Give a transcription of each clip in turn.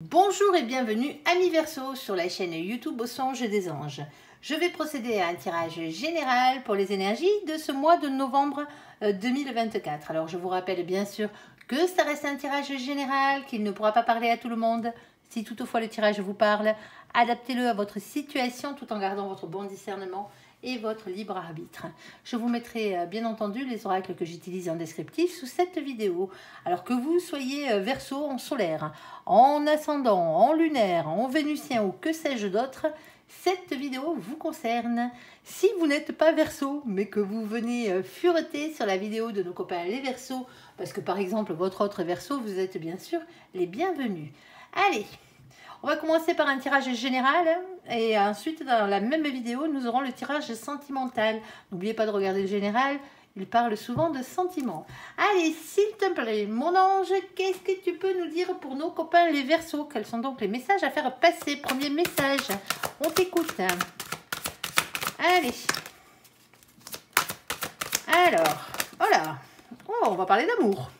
Bonjour et bienvenue amis Verseau sur la chaîne YouTube Au Songe des Anges. Je vais procéder à un tirage général pour les énergies de ce mois de novembre 2024. Alors je vous rappelle bien sûr que ça reste un tirage général, qu'il ne pourra pas parler à tout le monde. Si toutefois le tirage vous parle, adaptez-le à votre situation tout en gardant votre bon discernement et votre libre arbitre. Je vous mettrai bien entendu les oracles que j'utilise en descriptif sous cette vidéo. Alors que vous soyez Verseau en solaire, en ascendant, en lunaire, en vénusien ou que sais-je d'autre, cette vidéo vous concerne. Si vous n'êtes pas Verseau, mais que vous venez fureter sur la vidéo de nos copains les Verseaux, parce que par exemple votre autre Verseau, vous êtes bien sûr les bienvenus. Allez, on va commencer par un tirage général et ensuite dans la même vidéo nous aurons le tirage sentimental. N'oubliez pas de regarder le général, il parle souvent de sentiments. Allez, s'il te plaît, mon ange, qu'est-ce que tu peux nous dire pour nos copains les Verseaux? Quels sont donc les messages à faire passer? Premier message, on t'écoute. Allez. Alors, voilà. Oh, on va parler d'amour.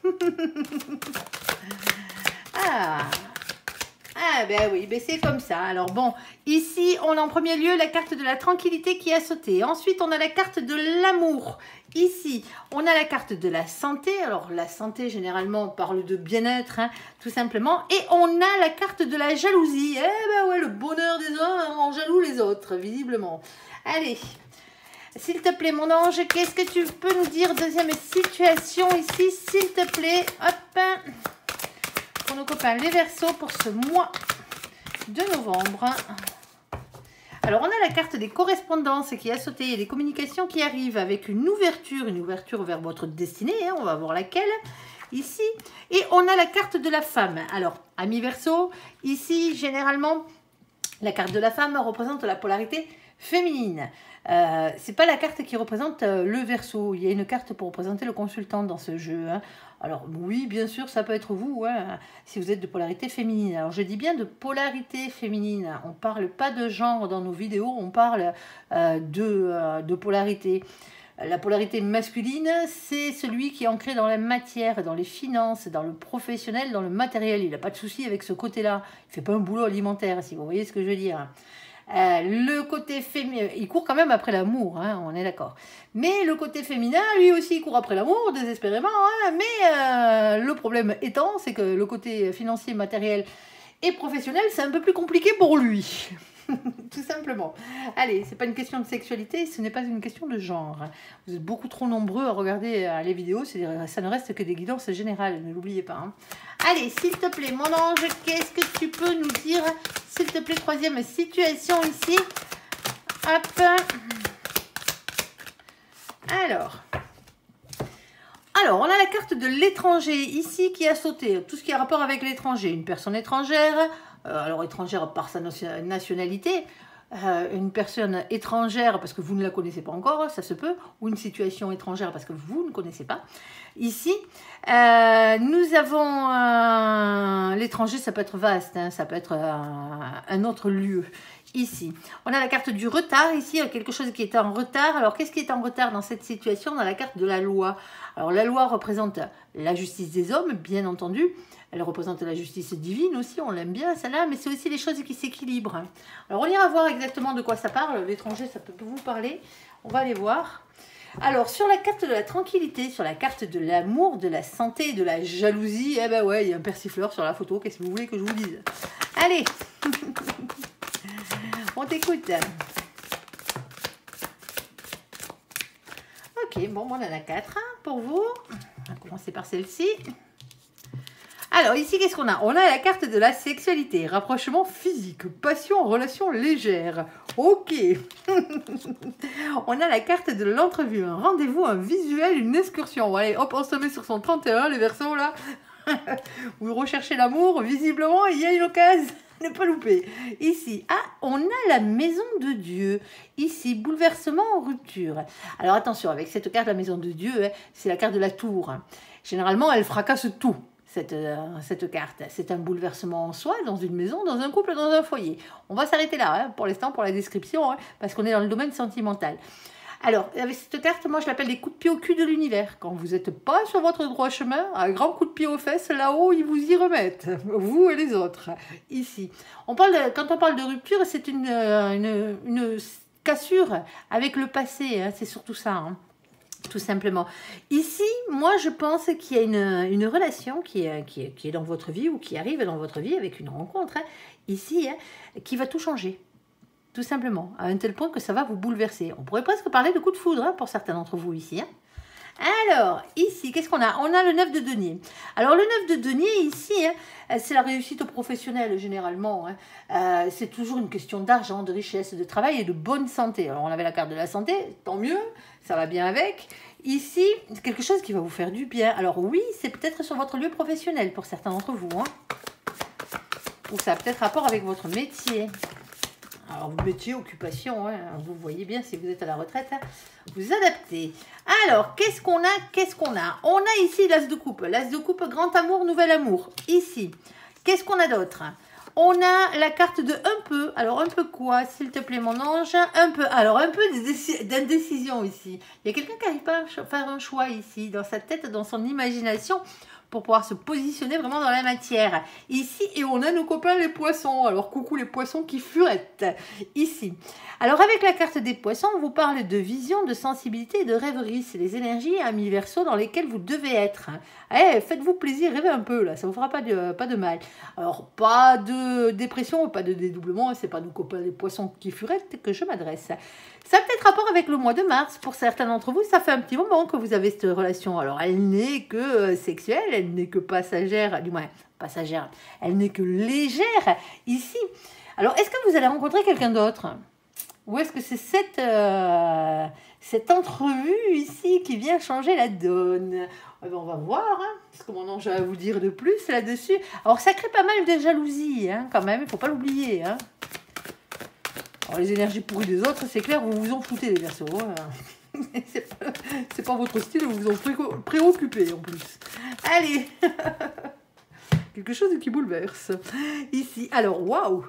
Ah ben oui, ben c'est comme ça. Alors bon, ici on a en premier lieu la carte de la tranquillité qui a sauté. Ensuite on a la carte de l'amour. Ici on a la carte de la santé. Alors la santé généralement on parle de bien-être, hein, tout simplement. Et on a la carte de la jalousie. Eh ben ouais, le bonheur des uns en jaloux les autres, visiblement. Allez, s'il te plaît mon ange, qu'est-ce que tu peux nous dire? Deuxième situation ici, s'il te plaît. Hop, pour nos copains les Verseaux pour ce mois de novembre. Alors on a la carte des correspondances qui a sauté et des communications qui arrivent avec une ouverture vers votre destinée, hein, on va voir laquelle ici. Et on a la carte de la femme. Alors amis Verseaux, ici généralement la carte de la femme représente la polarité féminine. C'est pas la carte qui représente le Verseau. Il y a une carte pour représenter le consultant dans ce jeu, hein. Alors oui, bien sûr, ça peut être vous, hein, si vous êtes de polarité féminine. Alors je dis bien de polarité féminine. On parle pas de genre dans nos vidéos, on parle de polarité. La polarité masculine, c'est celui qui est ancré dans la matière, dans les finances, dans le professionnel, dans le matériel. Il n'a pas de souci avec ce côté-là. Il ne fait pas un boulot alimentaire, si vous voyez ce que je veux dire. Le côté féminin, il court quand même après l'amour, hein, on est d'accord. Mais le côté féminin, lui aussi, il court après l'amour, désespérément. Hein, mais le problème étant, c'est que le côté financier, matériel et professionnel, c'est un peu plus compliqué pour lui. Tout simplement. Allez, c'est pas une question de sexualité, ce n'est pas une question de genre. Vous êtes beaucoup trop nombreux à regarder les vidéos, ça ne reste que des guidances générales, ne l'oubliez pas. Hein. Allez, s'il te plaît, mon ange, qu'est-ce que tu peux nous dire? S'il te plaît, troisième situation ici. Hop. Alors, on a la carte de l'étranger ici qui a sauté. Tout ce qui a rapport avec l'étranger. Une personne étrangère, alors étrangère par sa nationalité, une personne étrangère parce que vous ne la connaissez pas encore, ça se peut, ou une situation étrangère parce que vous ne connaissez pas. Ici, nous avons l'étranger, ça peut être vaste, hein, ça peut être un autre lieu. Ici, on a la carte du retard, ici, quelque chose qui est en retard. Alors, qu'est-ce qui est en retard dans cette situation? On a la carte de la loi. Alors, la loi représente la justice des hommes, bien entendu. Elle représente la justice divine aussi, on l'aime bien celle-là, mais c'est aussi les choses qui s'équilibrent. Alors, on ira voir exactement de quoi ça parle. L'étranger, ça peut vous parler. On va aller voir. Alors, sur la carte de la tranquillité, sur la carte de l'amour, de la santé, de la jalousie, eh ben ouais, il y a un persifleur sur la photo. Qu'est-ce que vous voulez que je vous dise? Allez. On t'écoute. Ok, bon, on en a 4 hein, pour vous. On va commencer par celle-ci. Alors, ici, qu'est-ce qu'on a? On a la carte de la sexualité, rapprochement physique, passion, relation légère. Ok. On a la carte de l'entrevue, un rendez-vous, un visuel, une excursion. Allez, hop, on se met sur son 31, les Verseaux, là. Vous recherchez l'amour, visiblement, il y a une occasion. Ne pas louper. Ici, on a la maison de Dieu. Ici, bouleversement en rupture. Alors attention, avec cette carte, la maison de Dieu, hein, c'est la carte de la tour. Généralement, elle fracasse tout, cette carte. C'est un bouleversement en soi, dans une maison, dans un couple, dans un foyer. On va s'arrêter là, hein, pour l'instant, pour la description, hein, parce qu'on est dans le domaine sentimental. Alors, avec cette carte, moi, je l'appelle des coups de pied au cul de l'univers. Quand vous n'êtes pas sur votre droit chemin, un grand coup de pied aux fesses, là-haut, ils vous y remettent. Vous et les autres. Ici. Quand on parle de rupture, c'est une cassure avec le passé. Hein, c'est surtout ça. Hein. Tout simplement. Ici, moi, je pense qu'il y a une relation qui est dans votre vie ou qui arrive dans votre vie avec une rencontre, hein, ici, hein, qui va tout changer. Tout simplement. À un tel point que ça va vous bouleverser. On pourrait presque parler de coup de foudre hein, pour certains d'entre vous ici. Hein. Alors, ici, qu'est-ce qu'on a? On a le 9 de denier. Alors, le 9 de denier, ici, hein, c'est la réussite professionnelle, généralement. Hein. C'est toujours une question d'argent, de richesse, de travail et de bonne santé. Alors, on avait la carte de la santé, tant mieux, ça va bien avec. Ici, c'est quelque chose qui va vous faire du bien. Alors, oui, c'est peut-être sur votre lieu professionnel, pour certains d'entre vous. Hein. Ou ça a peut-être rapport avec votre métier. Alors, métier, occupation, hein, vous voyez bien si vous êtes à la retraite, hein, vous adaptez. Alors, qu'est-ce qu'on a? On a ici l'as de coupe. L'as de coupe, grand amour, nouvel amour. Ici, qu'est-ce qu'on a d'autre? On a la carte de un peu. Alors, un peu quoi, s'il te plaît, mon ange? Un peu. Alors, un peu d'indécision ici. Il y a quelqu'un qui n'arrive pas à faire un choix ici, dans sa tête, dans son imagination, pour pouvoir se positionner vraiment dans la matière. Ici, et on a nos copains les poissons. Alors, coucou les poissons qui furettent. Ici. Alors, avec la carte des poissons, on vous parle de vision, de sensibilité et de rêverie. C'est les énergies à mi-verso dans lesquelles vous devez être. Eh, faites-vous plaisir, rêvez un peu, là. Ça ne vous fera pas de mal. Alors, pas de dépression, pas de dédoublement. C'est pas nos copains les poissons qui furettent que je m'adresse. Ça a peut-être rapport avec le mois de mars. Pour certains d'entre vous, ça fait un petit moment que vous avez cette relation. Alors, elle n'est que sexuelle, elle n'est que passagère, du moins passagère, elle n'est que légère ici. Alors, est-ce que vous allez rencontrer quelqu'un d'autre? Ou est-ce que c'est cette entrevue ici qui vient changer la donne? Eh ben, on va voir, hein, ce que mon ange a à vous dire de plus là-dessus. Alors, ça crée pas mal de jalousie, hein, quand même, il ne faut pas l'oublier, hein. Alors, les énergies pourries des autres, c'est clair, vous vous en foutez, les Verseaux. Hein. C'est pas votre style, vous vous en préoccupez en plus. Allez. Quelque chose qui bouleverse. Ici, alors, waouh.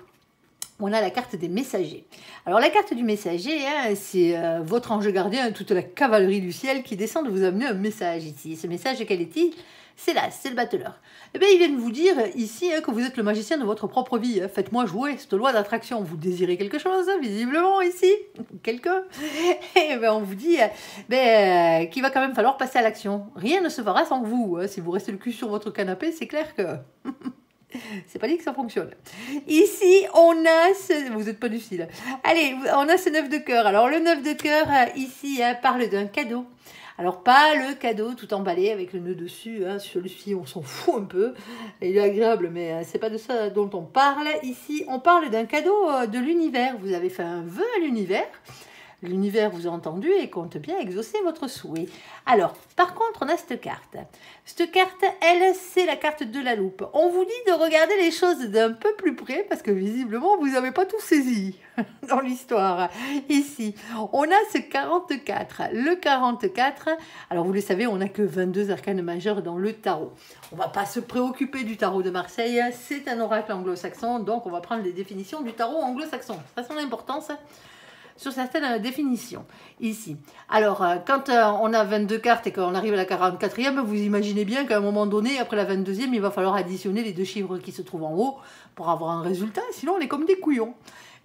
On a la carte des messagers. Alors, la carte du messager, hein, c'est votre ange gardien, toute la cavalerie du ciel qui descend de vous amener un message ici. Ce message, quel est-il? C'est là, c'est le battleur. Eh bien, ils viennent vous dire ici hein, que vous êtes le magicien de votre propre vie. Hein. Faites-moi jouer cette loi d'attraction. Vous désirez quelque chose, visiblement, ici. Quelqu'un. Et bien, on vous dit qu'il va quand même falloir passer à l'action. Rien ne se fera sans vous. Hein. Si vous restez le cul sur votre canapé, c'est clair que... C'est pas dit que ça fonctionne. Ici, on a vous n'êtes pas du style. Allez, on a ce 9 de cœur. Alors, le 9 de cœur, ici, parle d'un cadeau. Alors, pas le cadeau tout emballé avec le nœud dessus. Hein. Celui-ci, on s'en fout un peu. Il est agréable, mais c'est pas de ça dont on parle. Ici, on parle d'un cadeau de l'univers. Vous avez fait un vœu à l'univers. L'univers vous a entendu et compte bien exaucer votre souhait. Alors, par contre, on a cette carte. Cette carte, elle, c'est la carte de la loupe. On vous dit de regarder les choses d'un peu plus près parce que visiblement, vous n'avez pas tout saisi dans l'histoire. Ici, on a ce 44. Le 44, alors vous le savez, on n'a que 22 arcanes majeures dans le tarot. On ne va pas se préoccuper du tarot de Marseille. C'est un oracle anglo-saxon, donc on va prendre les définitions du tarot anglo-saxon. Ça a son importance sur certaines définitions, ici. Alors, quand on a 22 cartes et qu'on arrive à la 44e, vous imaginez bien qu'à un moment donné, après la 22e, il va falloir additionner les deux chiffres qui se trouvent en haut pour avoir un résultat, sinon on est comme des couillons.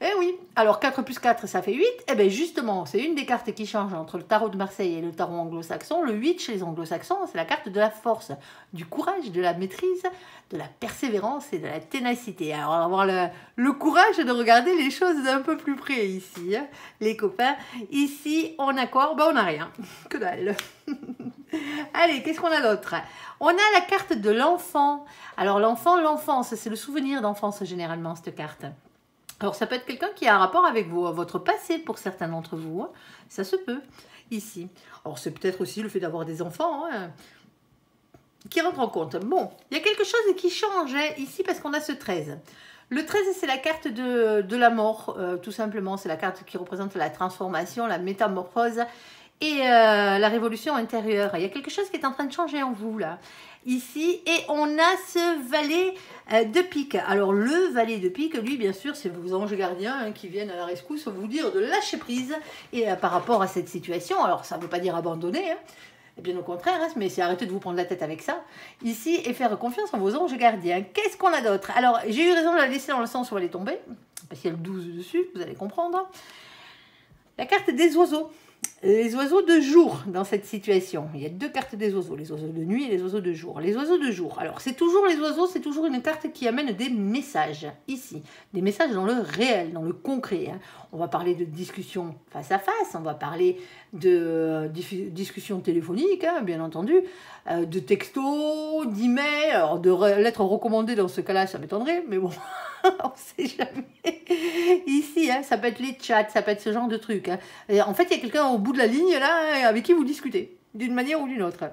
Eh oui, alors 4 plus 4, ça fait 8. Eh bien justement, c'est une des cartes qui change entre le tarot de Marseille et le tarot anglo-saxon. Le 8 chez les anglo-saxons, c'est la carte de la force, du courage, de la maîtrise, de la persévérance et de la ténacité. Alors on va avoir le courage de regarder les choses d'un peu plus près ici, hein, les copains. Ici, on a quoi? Ben, on n'a rien, que dalle. Allez, qu'est-ce qu'on a d'autre? On a la carte de l'enfant. Alors l'enfant, l'enfance, c'est le souvenir d'enfance généralement, cette carte. Alors, ça peut être quelqu'un qui a un rapport avec votre passé pour certains d'entre vous. Hein. Ça se peut, ici. Alors, c'est peut-être aussi le fait d'avoir des enfants hein, qui rentrent en compte. Bon, il y a quelque chose qui change hein, ici parce qu'on a ce 13. Le 13, c'est la carte de la mort, tout simplement. C'est la carte qui représente la transformation, la métamorphose. et la révolution intérieure. Il y a quelque chose qui est en train de changer en vous, là. Ici, et on a ce valet de pique. Alors, le valet de pique, lui, bien sûr, c'est vos anges gardiens hein, qui viennent à la rescousse vous dire de lâcher prise et par rapport à cette situation. Alors, ça ne veut pas dire abandonner, hein. Et bien au contraire, hein, mais c'est arrêter de vous prendre la tête avec ça, ici, et faire confiance en vos anges gardiens. Qu'est-ce qu'on a d'autre? Alors, j'ai eu raison de la laisser dans le sens où elle est tombée, parce qu'il y a le 12 dessus, vous allez comprendre. La carte des oiseaux. Les oiseaux de jour dans cette situation. Il y a deux cartes des oiseaux, les oiseaux de nuit et les oiseaux de jour. Les oiseaux de jour. Alors, c'est toujours les oiseaux, c'est toujours une carte qui amène des messages, ici. Des messages dans le réel, dans le concret. Hein. On va parler de discussions face à face, on va parler de discussions téléphoniques, hein, bien entendu, de textos, d'emails, alors de lettres recommandées dans ce cas-là, ça m'étonnerait, mais bon... on ne sait jamais. Ici, hein, ça peut être les chats, ça peut être ce genre de truc. Hein. Et en fait, il y a quelqu'un au bout de la ligne là avec qui vous discutez, d'une manière ou d'une autre.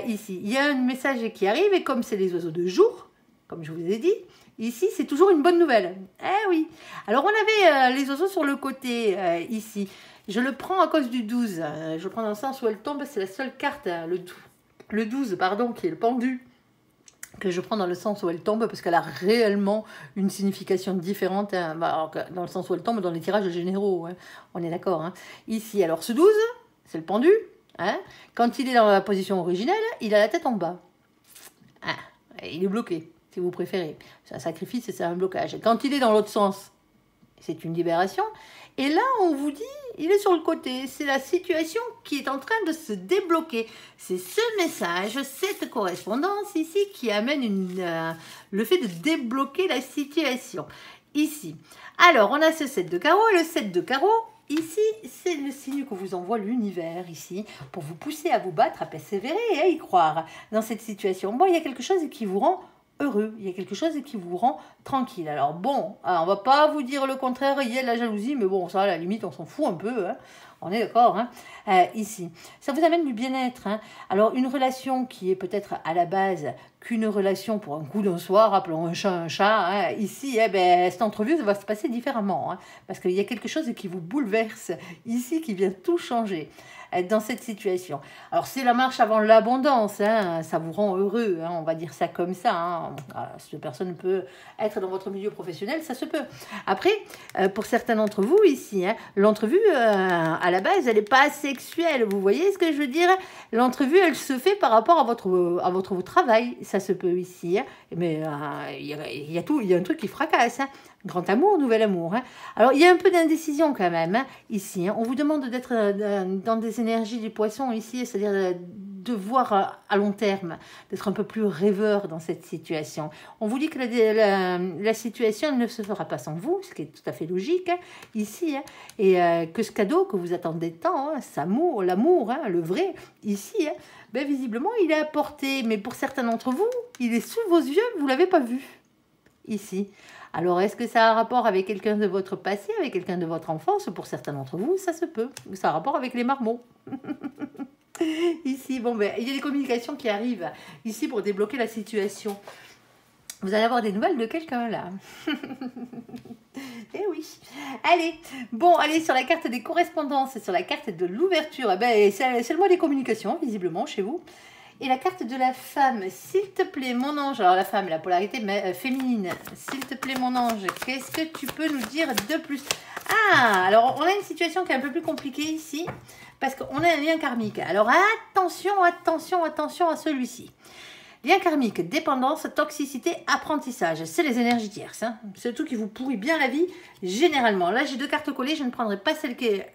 Ici, il y a un message qui arrive et comme c'est les oiseaux de jour, comme je vous ai dit, ici, c'est toujours une bonne nouvelle. Eh oui. Alors, on avait les oiseaux sur le côté, ici. Je le prends à cause du 12. Je le prends dans le sens où elle tombe, c'est la seule carte, hein, le 12, pardon, qui est le pendu. Que je prends dans le sens où elle tombe parce qu'elle a réellement une signification différente hein, dans le sens où elle tombe dans les tirages généraux, hein, on est d'accord. Hein. Ici, alors ce 12, c'est le pendu, hein, quand il est dans la position originelle, il a la tête en bas. Ah, il est bloqué, si vous préférez. C'est un sacrifice et c'est un blocage. Quand il est dans l'autre sens, c'est une libération. Et là, on vous dit, il est sur le côté. C'est la situation qui est en train de se débloquer. C'est ce message, cette correspondance ici qui amène le fait de débloquer la situation. Ici. Alors, on a ce 7 de carreau et le 7 de carreau. Ici, c'est le signe que vous envoie l'univers ici pour vous pousser à vous battre, à persévérer et à y croire dans cette situation. Bon, il y a quelque chose qui vous rend heureux, il y a quelque chose qui vous rend tranquille. Alors bon, on va pas vous dire le contraire, il y a de la jalousie, mais bon, ça à la limite, on s'en fout un peu, hein. On est d'accord, hein. Ici. Ça vous amène du bien-être. Hein. Alors une relation qui est peut-être à la base qu'une relation pour un coup d'un soir, appelons un chat, hein. Ici, eh ben, cette entrevue, ça va se passer différemment, hein, parce qu'il y a quelque chose qui vous bouleverse, ici, qui vient tout changer dans cette situation. Alors, c'est la marche avant l'abondance, hein, ça vous rend heureux, hein, on va dire ça comme ça. Hein. Cette personne peut être dans votre milieu professionnel, ça se peut. Après, pour certains d'entre vous ici, hein, l'entrevue, à la base, elle n'est pas sexuelle, vous voyez ce que je veux dire? L'entrevue, elle se fait par rapport à votre travail, ça se peut ici, hein. Mais il y a un truc qui fracasse, hein. Grand amour, nouvel amour. Hein. Alors, il y a un peu d'indécision quand même, hein, ici. Hein. On vous demande d'être dans des énergies du poisson ici, c'est-à-dire de voir à long terme, d'être un peu plus rêveur dans cette situation. On vous dit que la situation ne se fera pas sans vous, ce qui est tout à fait logique, hein, ici. Hein, et que ce cadeau que vous attendez tant, hein, l'amour, hein, le vrai, ici, hein, ben, visiblement, il est apporté. Mais pour certains d'entre vous, il est sous vos yeux, vous ne l'avez pas vu, ici. Alors, est-ce que ça a un rapport avec quelqu'un de votre passé, avec quelqu'un de votre enfance? Pour certains d'entre vous, ça se peut. Ça a un rapport avec les marmots. Ici, bon, ben, il y a des communications qui arrivent ici pour débloquer la situation. Vous allez avoir des nouvelles de quelqu'un, là. Eh oui. Allez, bon, allez, sur la carte des correspondances, sur la carte de l'ouverture, eh ben, c'est le mois des communications, visiblement, chez vous. Et la carte de la femme, s'il te plaît, mon ange. Alors la femme, la polarité féminine. S'il te plaît, mon ange, qu'est-ce que tu peux nous dire de plus? Ah, alors on a une situation qui est un peu plus compliquée ici, parce qu'on a un lien karmique. Alors attention, attention, attention à celui-ci. Lien karmique, dépendance, toxicité, apprentissage. C'est les énergies tierces. Hein. C'est tout qui vous pourrit bien la vie, généralement. Là, j'ai deux cartes collées, je ne prendrai pas celle qui est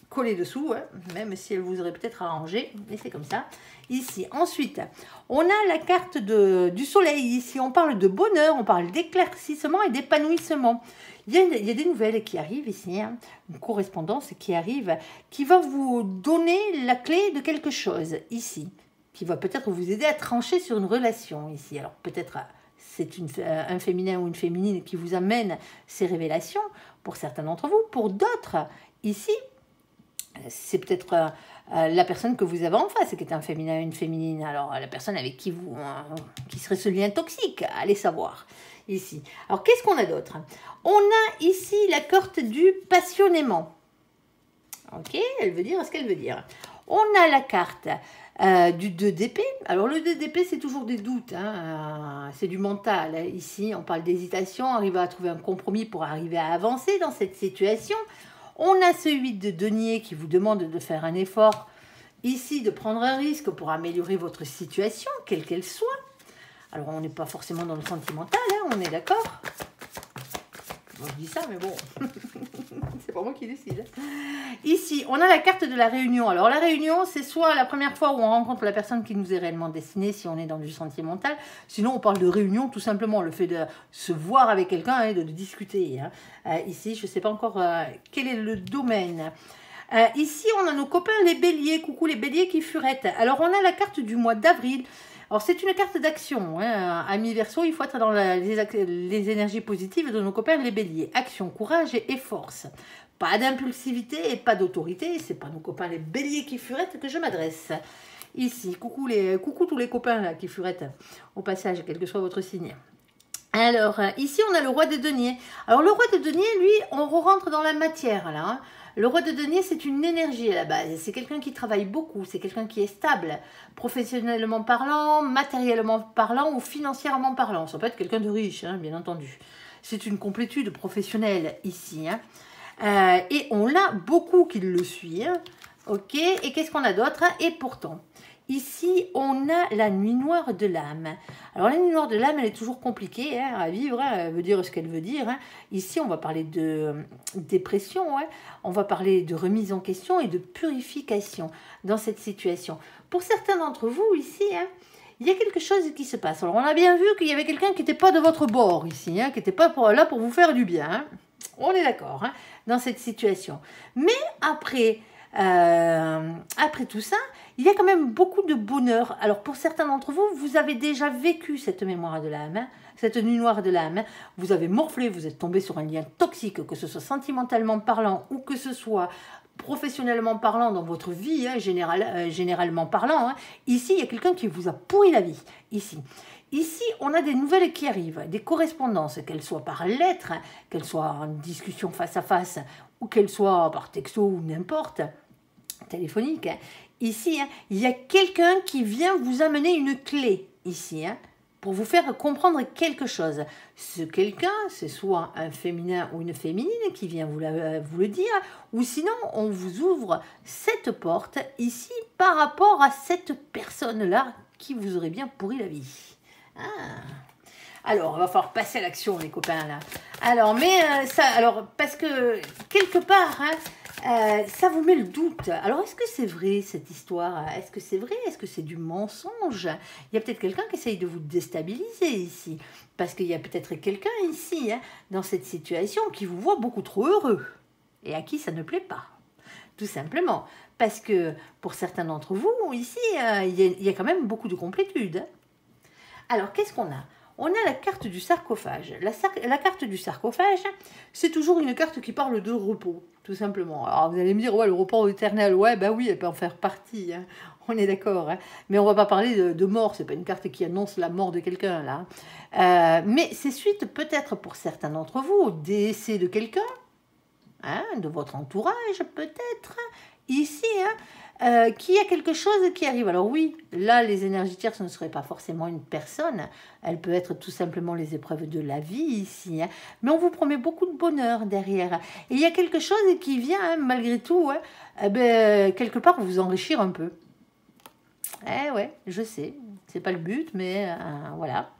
collée dessous, hein, même si elle vous aurait peut-être arrangé, mais c'est comme ça. Ici, ensuite, on a la carte du soleil. Ici, on parle de bonheur, on parle d'éclaircissement et d'épanouissement. Il y a des nouvelles qui arrivent ici, hein, une correspondance qui arrive, qui va vous donner la clé de quelque chose ici, qui va peut-être vous aider à trancher sur une relation ici. Alors peut-être c'est un féminin ou une féminine qui vous amène ces révélations pour certains d'entre vous. Pour d'autres, ici, c'est peut-être la personne que vous avez en face qui est un féminin ou une féminine. Alors la personne avec qui serait ce lien toxique, allez savoir ici. Alors qu'est-ce qu'on a d'autre? On a ici la carte du passionnément. Ok, elle veut dire ce qu'elle veut dire. On a la carte du 2 d'épée. Alors le 2 d'épée, c'est toujours des doutes, hein. C'est du mental. Ici, on parle d'hésitation, arriver à trouver un compromis pour arriver à avancer dans cette situation. On a ce 8 de denier qui vous demande de faire un effort, ici, de prendre un risque pour améliorer votre situation, quelle qu'elle soit. Alors, on n'est pas forcément dans le sentimental, hein, on est d'accord? Bon, je dis ça, mais bon, c'est pas moi qui décide. Ici, on a la carte de la réunion. Alors, la réunion, c'est soit la première fois où on rencontre la personne qui nous est réellement destinée, si on est dans du sentimental. Sinon, on parle de réunion, tout simplement, le fait de se voir avec quelqu'un et de discuter. Hein. Ici, je ne sais pas encore quel est le domaine. Ici, on a nos copains les béliers. Coucou les béliers qui furettent. Alors, on a la carte du mois d'avril. Alors, c'est une carte d'action. Hein. Amis Verseau, il faut être dans les énergies positives de nos copains les béliers. Action, courage et force. Pas d'impulsivité et pas d'autorité. C'est pas nos copains les béliers qui furettent que je m'adresse. Ici, coucou tous les copains là qui furettent. Au passage, quel que soit votre signe. Alors, ici, on a le roi de denier. Alors, le roi de denier, lui, on rentre dans la matière là. Hein. Le roi de denier, c'est une énergie à la base. C'est quelqu'un qui travaille beaucoup. C'est quelqu'un qui est stable, professionnellement parlant, matériellement parlant ou financièrement parlant. Ça peut être quelqu'un de riche, hein, bien entendu. C'est une complétude professionnelle ici. Hein. Et on l'a beaucoup qui le suit. Hein. Ok. Et qu'est-ce qu'on a d'autre? Et pourtant, ici, on a la nuit noire de l'âme. Alors, la nuit noire de l'âme, elle est toujours compliquée hein, à vivre. Hein, elle veut dire ce qu'elle veut dire. Hein. Ici, on va parler de dépression. Hein. On va parler de remise en question et de purification dans cette situation. Pour certains d'entre vous, ici, hein, il y a quelque chose qui se passe. Alors, on a bien vu qu'il y avait quelqu'un qui n'était pas de votre bord ici, hein, qui n'était pas là pour vous faire du bien. Hein. On est d'accord hein, dans cette situation. Mais après tout ça, il y a quand même beaucoup de bonheur. Alors, pour certains d'entre vous, vous avez déjà vécu cette mémoire de l'âme, hein, cette nuit noire de l'âme. Hein. Vous avez morflé, vous êtes tombé sur un lien toxique, que ce soit sentimentalement parlant ou que ce soit professionnellement parlant dans votre vie, hein, généralement parlant. Hein. Ici, il y a quelqu'un qui vous a pourri la vie. Ici, on a des nouvelles qui arrivent, des correspondances, qu'elles soient par lettre, hein, qu'elles soient en discussion face à face, ou qu'elles soient par texto ou n'importe, téléphonique. Hein. Ici, hein, il y a quelqu'un qui vient vous amener une clé, ici, hein, pour vous faire comprendre quelque chose. Ce quelqu'un, c'est soit un féminin ou une féminine qui vient vous le dire, ou sinon, on vous ouvre cette porte, ici, par rapport à cette personne-là qui vous aurait bien pourri la vie. Ah. Alors, il va falloir passer à l'action, les copains, là. Alors, parce que, quelque part, hein, ça vous met le doute. Alors, est-ce que c'est vrai, cette histoire? Est-ce que c'est vrai? Est-ce que c'est du mensonge? Il y a peut-être quelqu'un qui essaye de vous déstabiliser ici. Parce qu'il y a peut-être quelqu'un ici, hein, dans cette situation, qui vous voit beaucoup trop heureux. Et à qui ça ne plaît pas. Tout simplement. Parce que, pour certains d'entre vous, ici, il y a quand même beaucoup de complétude. Hein. Alors, qu'est-ce qu'on a? On a la carte du sarcophage. La carte du sarcophage, c'est toujours une carte qui parle de repos, tout simplement. Alors, vous allez me dire, ouais, le repos éternel, ouais, ben oui, elle peut en faire partie, hein. On est d'accord. Hein. Mais on ne va pas parler de mort, c'est pas une carte qui annonce la mort de quelqu'un, là. Mais c'est suite, peut-être pour certains d'entre vous, au décès de quelqu'un, hein, de votre entourage, peut-être, ici, hein, qu'il y a quelque chose qui arrive. Alors oui, là, les énergies tierces ne seraient pas forcément une personne. Elle peut être tout simplement les épreuves de la vie ici. Hein. Mais on vous promet beaucoup de bonheur derrière. Et il y a quelque chose qui vient, hein, malgré tout, hein, quelque part, vous enrichir un peu. Eh ouais, je sais. C'est pas le but, mais voilà.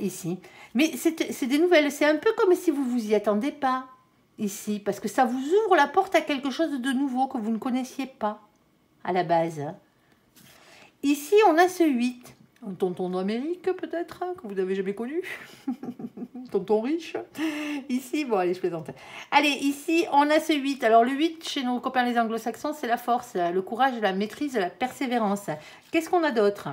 Ici. Mais c'est des nouvelles. C'est un peu comme si vous vous y attendez pas. Ici. Parce que ça vous ouvre la porte à quelque chose de nouveau que vous ne connaissiez pas. À la base. Ici, on a ce 8. Un tonton d'Amérique, peut-être, hein, que vous n'avez jamais connu. Tonton riche. Ici, bon, allez, je plaisante. Allez, ici, on a ce 8. Alors, le 8, chez nos copains les anglo-saxons, c'est la force, le courage, la maîtrise, la persévérance. Qu'est-ce qu'on a d'autre?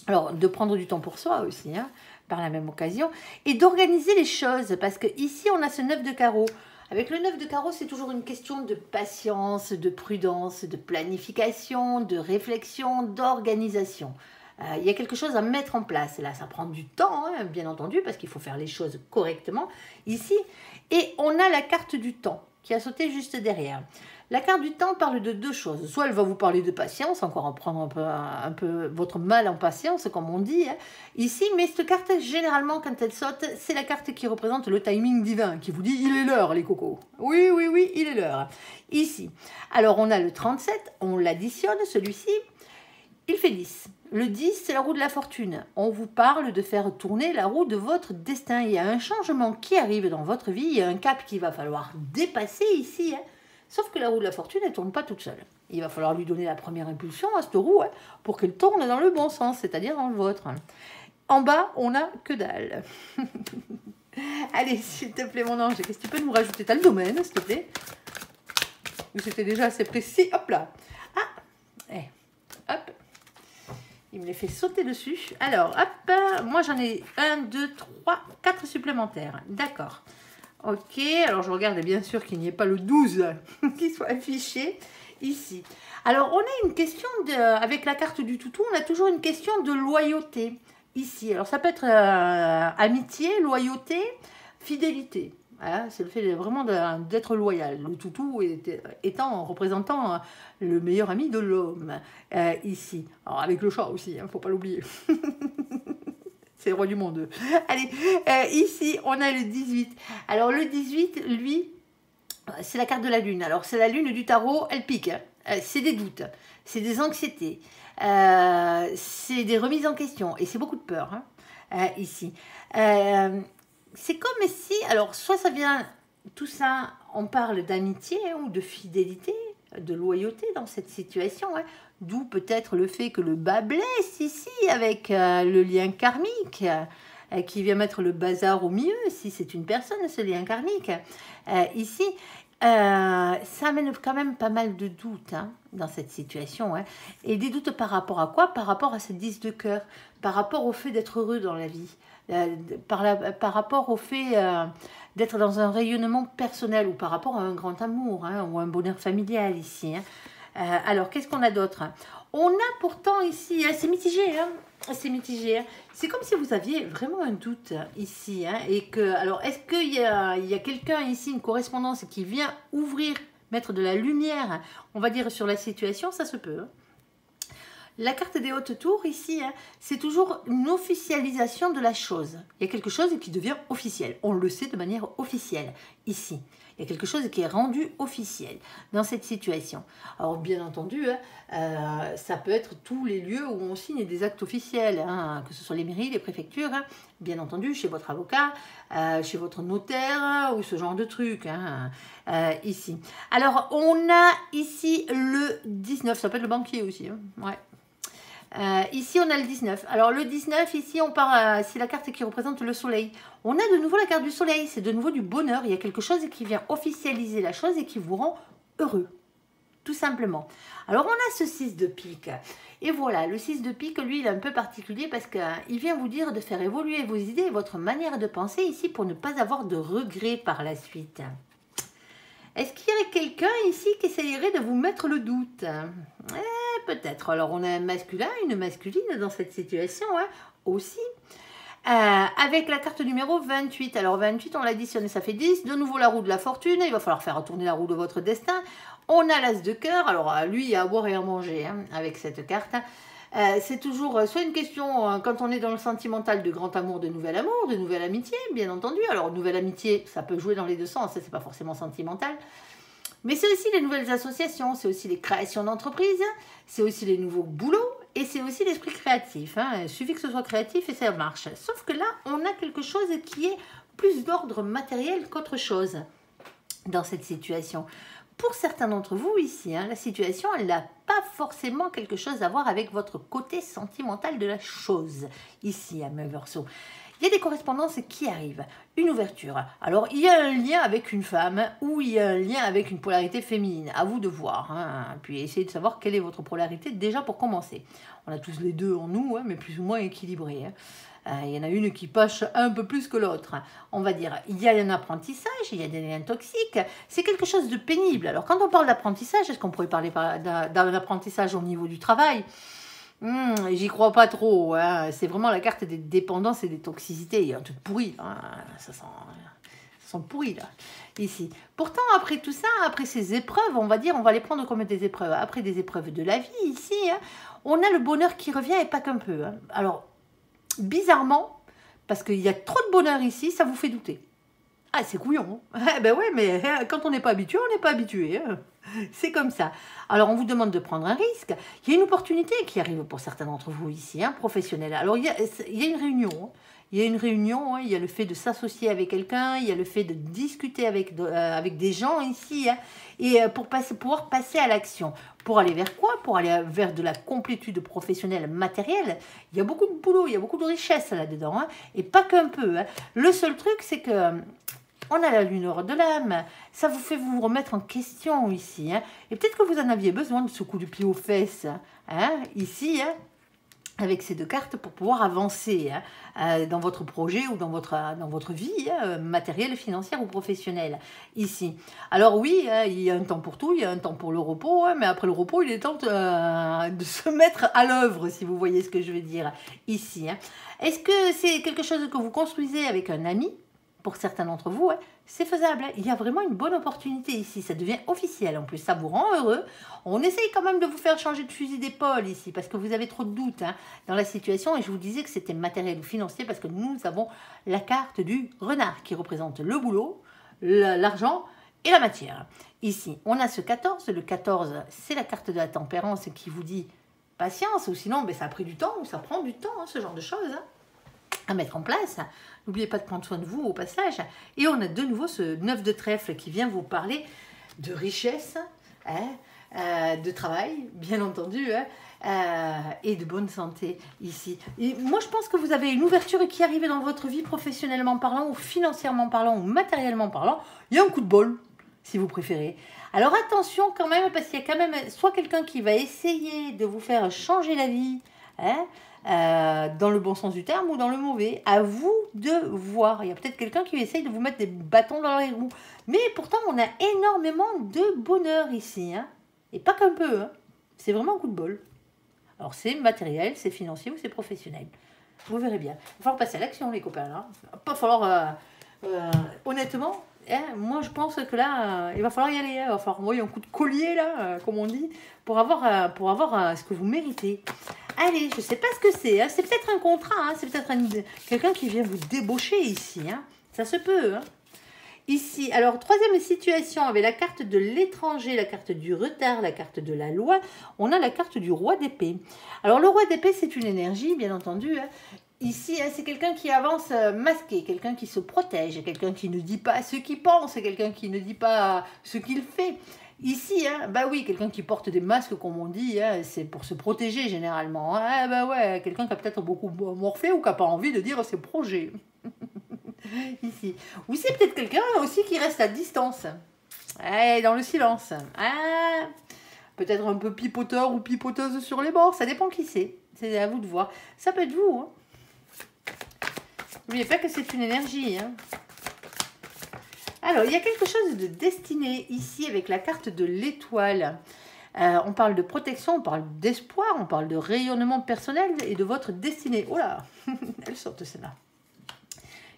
Alors, de prendre du temps pour soi aussi, hein, par la même occasion. Et d'organiser les choses, parce que ici, on a ce 9 de carreau. Avec le 9 de carreau, c'est toujours une question de patience, de prudence, de planification, de réflexion, d'organisation. Il y a quelque chose à mettre en place. Et là, ça prend du temps, bien entendu, parce qu'il faut faire les choses correctement ici. Et on a la carte du temps. qui a sauté juste derrière. La carte du temps parle de deux choses. Soit elle va vous parler de patience, encore en prendre un peu votre mal en patience, comme on dit, hein, ici. Mais cette carte, généralement, quand elle saute, c'est la carte qui représente le timing divin, qui vous dit « il est l'heure, les cocos ». Oui, oui, oui, il est l'heure. Ici. Alors, on a le 37, on l'additionne, celui-ci. Il fait 10. Le 10, c'est la roue de la fortune. On vous parle de faire tourner la roue de votre destin. Il y a un changement qui arrive dans votre vie. Il y a un cap qu'il va falloir dépasser ici, hein. Sauf que la roue de la fortune, elle ne tourne pas toute seule. Il va falloir lui donner la première impulsion à cette roue, hein, pour qu'elle tourne dans le bon sens, c'est-à-dire dans le vôtre. En bas, on n'a que dalle. Allez, s'il te plaît, mon ange, qu'est-ce que tu peux nous rajouter? T'as le domaine, s'il te plaît? Ou c'était déjà assez précis? Hop là. Ah, hop. Il me les fait sauter dessus. Alors, hop, moi j'en ai 1, 2, 3, 4 supplémentaires. D'accord. Ok, alors je regarde bien sûr qu'il n'y ait pas le 12 qui soit affiché ici. Alors, on a une question, avec la carte du toutou, on a toujours une question de loyauté ici. Alors, ça peut être amitié, loyauté, fidélité. Voilà, c'est le fait vraiment d'être loyal. Le toutou étant, représentant le meilleur ami de l'homme ici. Alors, avec le chat aussi, hein, faut pas l'oublier. C'est le roi du monde. Allez, ici, on a le 18. Alors, le 18, lui, c'est la carte de la lune. Alors, c'est la lune du tarot, elle pique. C'est des doutes, c'est des anxiétés, c'est des remises en question. Et c'est beaucoup de peur, hein, ici. C'est comme si, alors, soit ça vient, tout ça, on parle d'amitié, hein, ou de fidélité, de loyauté dans cette situation, hein. D'où peut-être le fait que le bas blesse ici avec le lien karmique qui vient mettre le bazar au milieu, si c'est une personne, ce lien karmique. Ici, ça amène quand même pas mal de doutes, hein, dans cette situation. Hein. Et des doutes par rapport à quoi? Par rapport à cette 10 de cœur, par rapport au fait d'être heureux dans la vie, par rapport au fait d'être dans un rayonnement personnel ou par rapport à un grand amour, hein, ou un bonheur familial ici. Hein. Alors, qu'est-ce qu'on a d'autre? On a pourtant ici, hein, c'est mitigé, hein, c'est mitigé. Hein. C'est comme si vous aviez vraiment un doute ici. Hein, et que, alors, est-ce qu'il y a quelqu'un ici, une correspondance qui vient ouvrir, mettre de la lumière, on va dire, sur la situation? Ça se peut. Hein. La carte des hautes tours, ici, hein, c'est toujours une officialisation de la chose. Il y a quelque chose qui devient officiel. On le sait de manière officielle, ici. Il y a quelque chose qui est rendu officiel dans cette situation. Alors, bien entendu, hein, ça peut être tous les lieux où on signe des actes officiels, hein, que ce soit les mairies, les préfectures, hein, bien entendu, chez votre avocat, chez votre notaire, ou ce genre de truc, hein, ici. Alors, on a ici le 19, ça peut être le banquier aussi, hein, ouais. Ici, on a le 19. Alors, le 19, ici, on part, c'est la carte qui représente le soleil. On a de nouveau la carte du soleil. C'est de nouveau du bonheur. Il y a quelque chose qui vient officialiser la chose et qui vous rend heureux. Tout simplement. Alors, on a ce 6 de pique. Et voilà, le 6 de pique, lui, il est un peu particulier parce qu'il vient vous dire de faire évoluer vos idées et votre manière de penser ici pour ne pas avoir de regrets par la suite. Est-ce qu'il y aurait quelqu'un ici qui essayerait de vous mettre le doute? Peut-être. Alors, on a un masculin, une masculine dans cette situation, hein, aussi. Avec la carte numéro 28. Alors, 28, on l'additionne, ça fait 10. De nouveau, la roue de la fortune. Il va falloir faire tourner la roue de votre destin. On a l'as de cœur. Alors, lui, il y a à boire et à manger, hein, avec cette carte. C'est toujours soit une question, quand on est dans le sentimental, de grand amour, de nouvel amitié, bien entendu. Alors, nouvelle amitié, ça peut jouer dans les deux sens, c'est pas forcément sentimental. Mais c'est aussi les nouvelles associations, c'est aussi les créations d'entreprises, c'est aussi les nouveaux boulots, et c'est aussi l'esprit créatif. Hein. Il suffit que ce soit créatif et ça marche. Sauf que là, on a quelque chose qui est plus d'ordre matériel qu'autre chose dans cette situation. Pour certains d'entre vous ici, hein, la situation, elle n'a pas forcément quelque chose à voir avec votre côté sentimental de la chose, ici à Verseau. Il y a des correspondances qui arrivent, une ouverture. Alors, il y a un lien avec une femme ou il y a un lien avec une polarité féminine. À vous de voir. Hein. Puis, essayez de savoir quelle est votre polarité déjà pour commencer. On a tous les deux en nous, hein, mais plus ou moins équilibrés. Hein. Il y en a une qui pâche un peu plus que l'autre. On va dire, il y a un apprentissage, il y a des liens toxiques. C'est quelque chose de pénible. Alors, quand on parle d'apprentissage, est-ce qu'on pourrait parler d'un apprentissage au niveau du travail? J'y crois pas trop. Hein. C'est vraiment la carte des dépendances et des toxicités. Il y a un truc pourri. Hein. Ça sent sont pourris là, ici. Pourtant, après tout ça, après ces épreuves, on va dire, on va les prendre comme des épreuves. Après des épreuves de la vie, ici, hein, on a le bonheur qui revient et pas qu'un peu. Hein. Alors, bizarrement, parce qu'il y a trop de bonheur ici, ça vous fait douter. Ah, c'est couillon. Hein. Ben ouais, mais quand on n'est pas habitué, on n'est pas habitué. Hein. C'est comme ça. Alors, on vous demande de prendre un risque. Il y a une opportunité qui arrive pour certains d'entre vous ici, hein, professionnels. Alors, il y a une réunion. Hein. Il y a une réunion, hein, il y a le fait de s'associer avec quelqu'un, il y a le fait de discuter avec des gens ici, hein, et pour pouvoir passer à l'action. Pour aller vers quoi? Pour aller vers de la complétude professionnelle matérielle. Il y a beaucoup de boulot, il y a beaucoup de richesse là-dedans, hein, et pas qu'un peu. Hein. Le seul truc, c'est que on a la lune hors de l'âme, ça vous fait vous remettre en question ici. Hein, et peut-être que vous en aviez besoin de ce coup de pied aux fesses, hein, ici, hein, avec ces deux cartes pour pouvoir avancer hein, dans votre projet ou dans votre vie hein, matérielle, financière ou professionnelle ici. Alors oui, hein, il y a un temps pour tout, il y a un temps pour le repos, hein, mais après le repos, il est temps de se mettre à l'œuvre, si vous voyez ce que je veux dire ici. Hein. Est-ce que c'est quelque chose que vous construisez avec un ami? Pour certains d'entre vous, hein, c'est faisable. Hein. Il y a vraiment une bonne opportunité ici. Ça devient officiel. En plus, ça vous rend heureux. On essaye quand même de vous faire changer de fusil d'épaule ici parce que vous avez trop de doutes hein, dans la situation. Et je vous disais que c'était matériel ou financier parce que nous avons la carte du renard qui représente le boulot, l'argent et la matière. Ici, on a ce 14. Le 14, c'est la carte de la tempérance qui vous dit patience ou sinon ben, ça a pris du temps ou ça prend du temps, hein, ce genre de choses. Hein, à mettre en place. N'oubliez pas de prendre soin de vous au passage. Et on a de nouveau ce 9 de trèfle qui vient vous parler de richesse, hein, de travail, bien entendu, hein, et de bonne santé ici. Et moi, je pense que vous avez une ouverture qui arrive dans votre vie professionnellement parlant, ou financièrement parlant, ou matériellement parlant. Il y a un coup de bol, si vous préférez. Alors attention quand même, parce qu'il y a quand même soit quelqu'un qui va essayer de vous faire changer la vie, hein, dans le bon sens du terme ou dans le mauvais. À vous de voir. Il y a peut-être quelqu'un qui essaye de vous mettre des bâtons dans les roues. Mais pourtant, on a énormément de bonheur ici. Hein. Et pas qu'un peu. Hein. C'est vraiment un coup de bol. Alors, c'est matériel, c'est financier ou c'est professionnel. Vous verrez bien. Il va falloir passer à l'action, les copains. Là. Il va pas falloir... honnêtement, hein, moi, je pense que là, il va falloir y aller. Hein. Il va falloir envoyer un coup de collier, là, comme on dit, pour avoir ce que vous méritez. Allez, je ne sais pas ce que c'est. Hein. C'est peut-être un contrat. Hein. C'est peut-être quelqu'un qui vient vous débaucher ici. Hein. Ça se peut. Hein. Ici, alors, troisième situation, avec la carte de l'étranger, la carte du retard, la carte de la loi, on a la carte du roi d'épée. Alors, le roi d'épée, c'est une énergie, bien entendu. Hein. Ici, hein, c'est quelqu'un qui avance masqué, quelqu'un qui se protège, quelqu'un qui ne dit pas ce qu'il pense, quelqu'un qui ne dit pas ce qu'il fait. Ici, hein, bah oui, quelqu'un qui porte des masques, comme on dit, hein, c'est pour se protéger généralement. Hein, bah ouais, quelqu'un qui a peut-être beaucoup morflé ou qui n'a pas envie de dire ses projets. Ici. Ou c'est peut-être quelqu'un aussi qui reste à distance, dans le silence. Ah, peut-être un peu pipoteur ou pipoteuse sur les bords, ça dépend qui c'est. C'est à vous de voir. Ça peut être vous. Hein. N'oubliez pas que c'est une énergie. Hein. Alors, il y a quelque chose de destiné ici avec la carte de l'étoile. On parle de protection, on parle d'espoir, on parle de rayonnement personnel et de votre destinée. Oh là, elle sort de celle-là.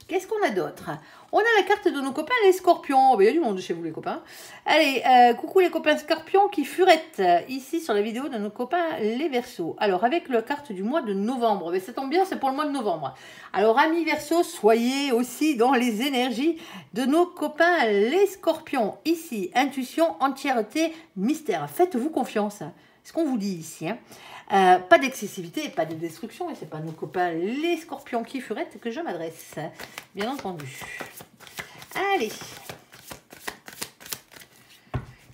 Qu'est-ce qu'on a d'autre? On a la carte de nos copains les scorpions. Il y a du monde chez vous les copains. Allez, coucou les copains scorpions qui furettent ici sur la vidéo de nos copains les verseaux. Alors avec la carte du mois de novembre, mais ça tombe bien, c'est pour le mois de novembre. Alors amis verseaux, soyez aussi dans les énergies de nos copains les scorpions. Ici, intuition, entièreté, mystère. Faites-vous confiance. Ce qu'on vous dit ici. Hein. Pas d'excessivité, pas de destruction, et c'est pas nos copains les scorpions qui furettent que je m'adresse, bien entendu. Allez,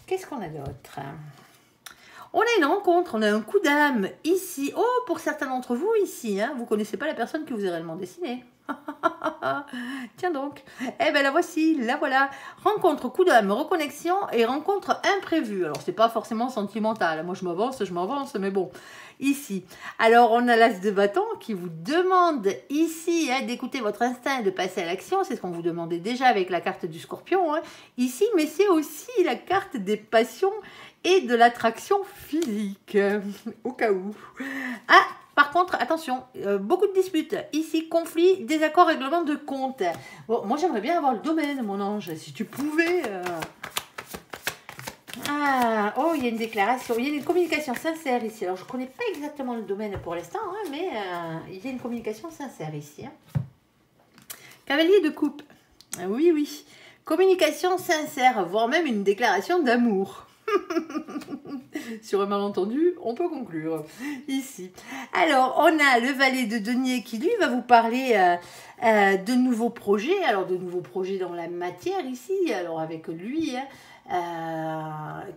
qu'est-ce qu'on a d'autre? On a une rencontre, on a un coup d'âme ici. Oh, pour certains d'entre vous ici, hein, vous ne connaissez pas la personne qui vous est réellement destinée. Tiens donc, eh ben la voici, la voilà. Rencontre, coup d'âme, reconnexion et rencontre imprévue. Alors c'est pas forcément sentimental, moi je m'avance, mais bon, ici. Alors on a l'as de bâton qui vous demande ici hein, d'écouter votre instinct et de passer à l'action. C'est ce qu'on vous demandait déjà avec la carte du scorpion, hein, ici, mais c'est aussi la carte des passions et de l'attraction physique, au cas où. Ah, Par contre, attention, beaucoup de disputes. Ici, conflit, désaccord, règlement de compte. Bon, moi, j'aimerais bien avoir le domaine, mon ange. Si tu pouvais... Ah, oh, il y a une déclaration, il y a une communication sincère ici. Alors, je ne connais pas exactement le domaine pour l'instant, hein, mais il y a une communication sincère ici. Hein. Cavalier de coupe. Oui, oui. Communication sincère, voire même une déclaration d'amour. Sur un malentendu, on peut conclure ici. Alors, on a le valet de denier qui, lui, va vous parler de nouveaux projets. Alors, de nouveaux projets dans la matière ici. Alors, avec lui,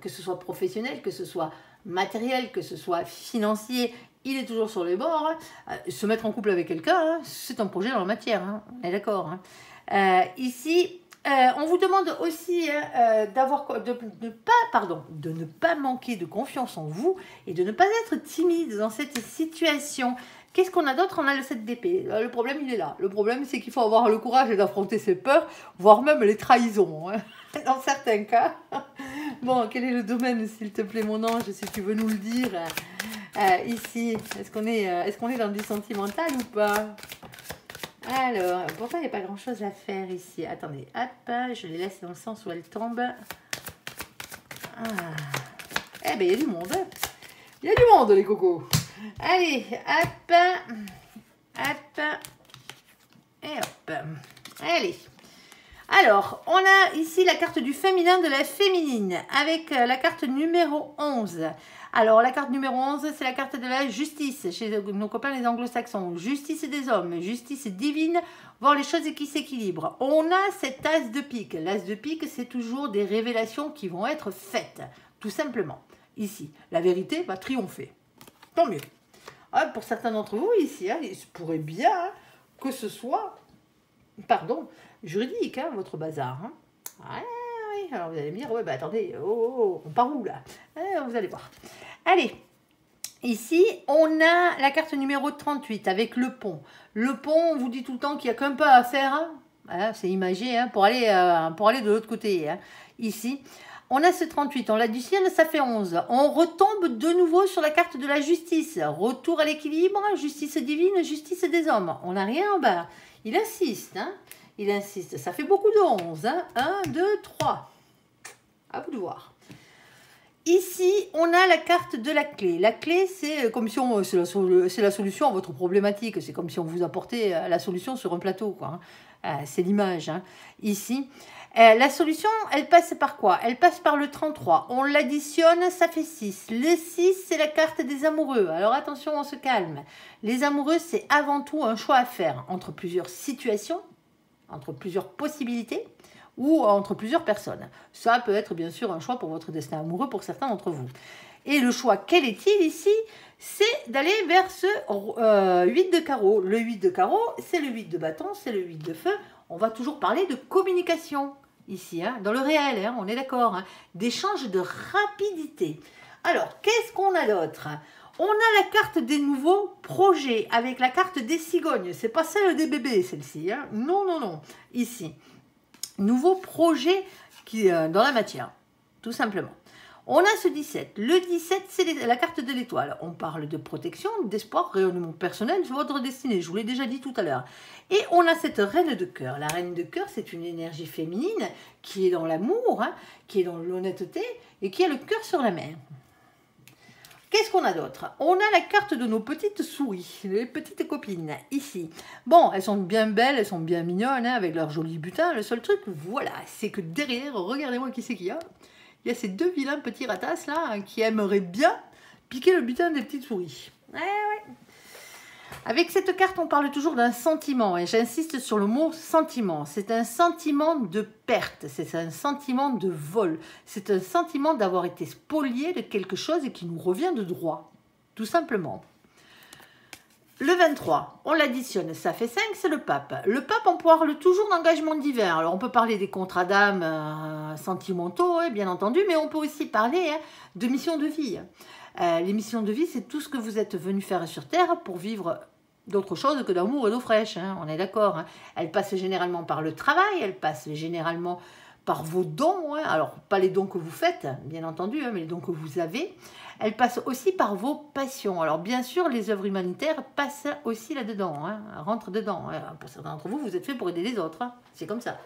que ce soit professionnel, que ce soit matériel, que ce soit financier, il est toujours sur les bords. Se mettre en couple avec quelqu'un, c'est un projet dans la matière. Hein. On est d'accord. Hein. Ici... on vous demande aussi de ne pas manquer de confiance en vous et de ne pas être timide dans cette situation. Qu'est-ce qu'on a d'autre? On a le 7 d'épée. Le problème, il est là. Le problème, c'est qu'il faut avoir le courage d'affronter ses peurs, voire même les trahisons, hein, dans certains cas. Bon, quel est le domaine, s'il te plaît, mon ange, si tu veux nous le dire ici? Est-ce qu'on est dans du sentimental ou pas? Alors, pourquoi il n'y a pas grand-chose à faire ici? Attendez, hop, je les laisse dans le sens où elles tombent. Ah. Eh bien, il y a du monde. Il y a du monde, les cocos. Allez, hop, hop, et hop. Allez. Alors, on a ici la carte du féminin de la féminine, avec la carte numéro 11. Alors, la carte numéro 11, c'est la carte de la justice, chez nos copains les anglo-saxons. Justice des hommes, justice divine, voir les choses qui s'équilibrent. On a cet as de pique. L'as de pique, c'est toujours des révélations qui vont être faites, tout simplement. Ici, la vérité va triompher. Tant mieux. Ah, pour certains d'entre vous, ici, hein, il se pourrait bien que ce soit, pardon, juridique, hein, votre bazar. Hein. Oui, alors vous allez me dire, ouais, bah attendez, on part où là? Vous allez voir. Allez, ici, on a la carte numéro 38 avec le pont. Le pont, on vous dit tout le temps qu'il n'y a qu'un pas à faire. Hein. Voilà, c'est imagé hein, pour aller de l'autre côté. Hein. Ici, on a ce 38, on l'additionne, ça fait 11. On retombe de nouveau sur la carte de la justice. Retour à l'équilibre, justice divine, justice des hommes. On n'a rien en bas. Il insiste, hein. Il insiste. Ça fait beaucoup de 11. Hein. 1, 2, 3. À vous de voir. Ici, on a la carte de la clé. La clé, c'est comme si c'est la solution à votre problématique. C'est comme si on vous apportait la solution sur un plateau, quoi. C'est l'image. Hein. Ici, la solution, elle passe par quoi? Elle passe par le 33. On l'additionne, ça fait 6. Le 6, c'est la carte des amoureux. Alors attention, on se calme. Les amoureux, c'est avant tout un choix à faire entre plusieurs situations, entre plusieurs possibilités, ou entre plusieurs personnes. Ça peut être bien sûr un choix pour votre destin amoureux pour certains d'entre vous. Et le choix, quel est-il ici? C'est d'aller vers ce 8 de carreau. Le 8 de carreau, c'est le 8 de bâton, c'est le 8 de feu. On va toujours parler de communication ici, hein, dans le réel, hein, on est d'accord, hein, d'échange de rapidité. Alors, qu'est-ce qu'on a d'autre? On a la carte des nouveaux projets avec la carte des cigognes. C'est pas celle des bébés, celle-ci. Hein. Non, non, non. Ici. Nouveau projet qui dans la matière, tout simplement. On a ce 17. Le 17, c'est la carte de l'étoile. On parle de protection, d'espoir, rayonnement personnel sur votre destinée. Je vous l'ai déjà dit tout à l'heure. Et on a cette reine de cœur. La reine de cœur, c'est une énergie féminine qui est dans l'amour, hein, qui est dans l'honnêteté et qui a le cœur sur la main. Qu'est-ce qu'on a d'autre? On a la carte de nos petites souris, les petites copines, ici. Bon, elles sont bien belles, elles sont bien mignonnes, hein, avec leur joli butin. Le seul truc, voilà, c'est que derrière, regardez-moi qui c'est qu'il y a. Il y a ces deux vilains petits ratasses, là, hein, qui aimeraient bien piquer le butin des petites souris. Ouais. Avec cette carte, on parle toujours d'un sentiment, et j'insiste sur le mot sentiment. C'est un sentiment de perte, c'est un sentiment de vol, c'est un sentiment d'avoir été spolié de quelque chose et qui nous revient de droit, tout simplement. Le 23, on l'additionne, ça fait 5, c'est le pape. Le pape, on parle toujours d'engagement divin. Alors, on peut parler des contrats d'âme sentimentaux, hein, bien entendu, mais on peut aussi parler hein, de mission de vie. Les missions de vie, c'est tout ce que vous êtes venu faire sur Terre pour vivre d'autre chose que d'amour et d'eau fraîche, hein, on est d'accord. Hein. Elle passe généralement par le travail, elle passe généralement par vos dons, hein. Alors pas les dons que vous faites, bien entendu, hein, mais les dons que vous avez. Elle passe aussi par vos passions. Alors bien sûr, les œuvres humanitaires passent aussi là-dedans, hein, rentrent dedans. Hein. Pour certains d'entre vous, vous êtes fait pour aider les autres, hein. C'est comme ça.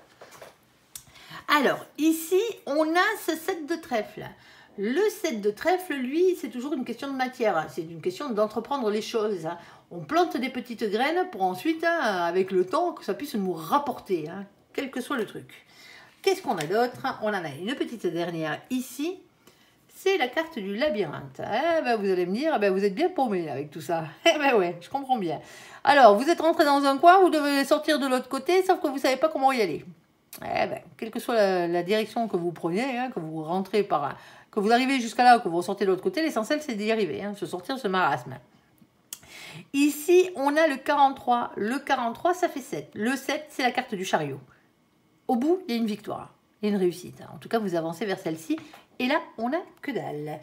Alors ici, on a ce 7 de trèfle. Le 7 de trèfle, lui, c'est toujours une question de matière. C'est une question d'entreprendre les choses. Hein. On plante des petites graines pour ensuite, hein, avec le temps, que ça puisse nous rapporter, hein, quel que soit le truc. Qu'est-ce qu'on a d'autre? On en a une petite dernière ici. C'est la carte du labyrinthe. Eh ben, vous allez me dire, eh ben, vous êtes bien paumé avec tout ça. Eh ben ouais, je comprends bien. Alors, vous êtes rentré dans un coin, vous devez sortir de l'autre côté, sauf que vous ne savez pas comment y aller. Eh ben, quelle que soit la direction que vous preniez, hein, que vous rentrez par... Que vous arrivez jusqu'à là ou que vous ressortez de l'autre côté, l'essentiel c'est d'y arriver, hein, se sortir de ce marasme. Ici, on a le 43. Le 43, ça fait 7. Le 7, c'est la carte du chariot. Au bout, il y a une victoire, il y a une réussite. En tout cas, vous avancez vers celle-ci. Et là, on n'a que dalle.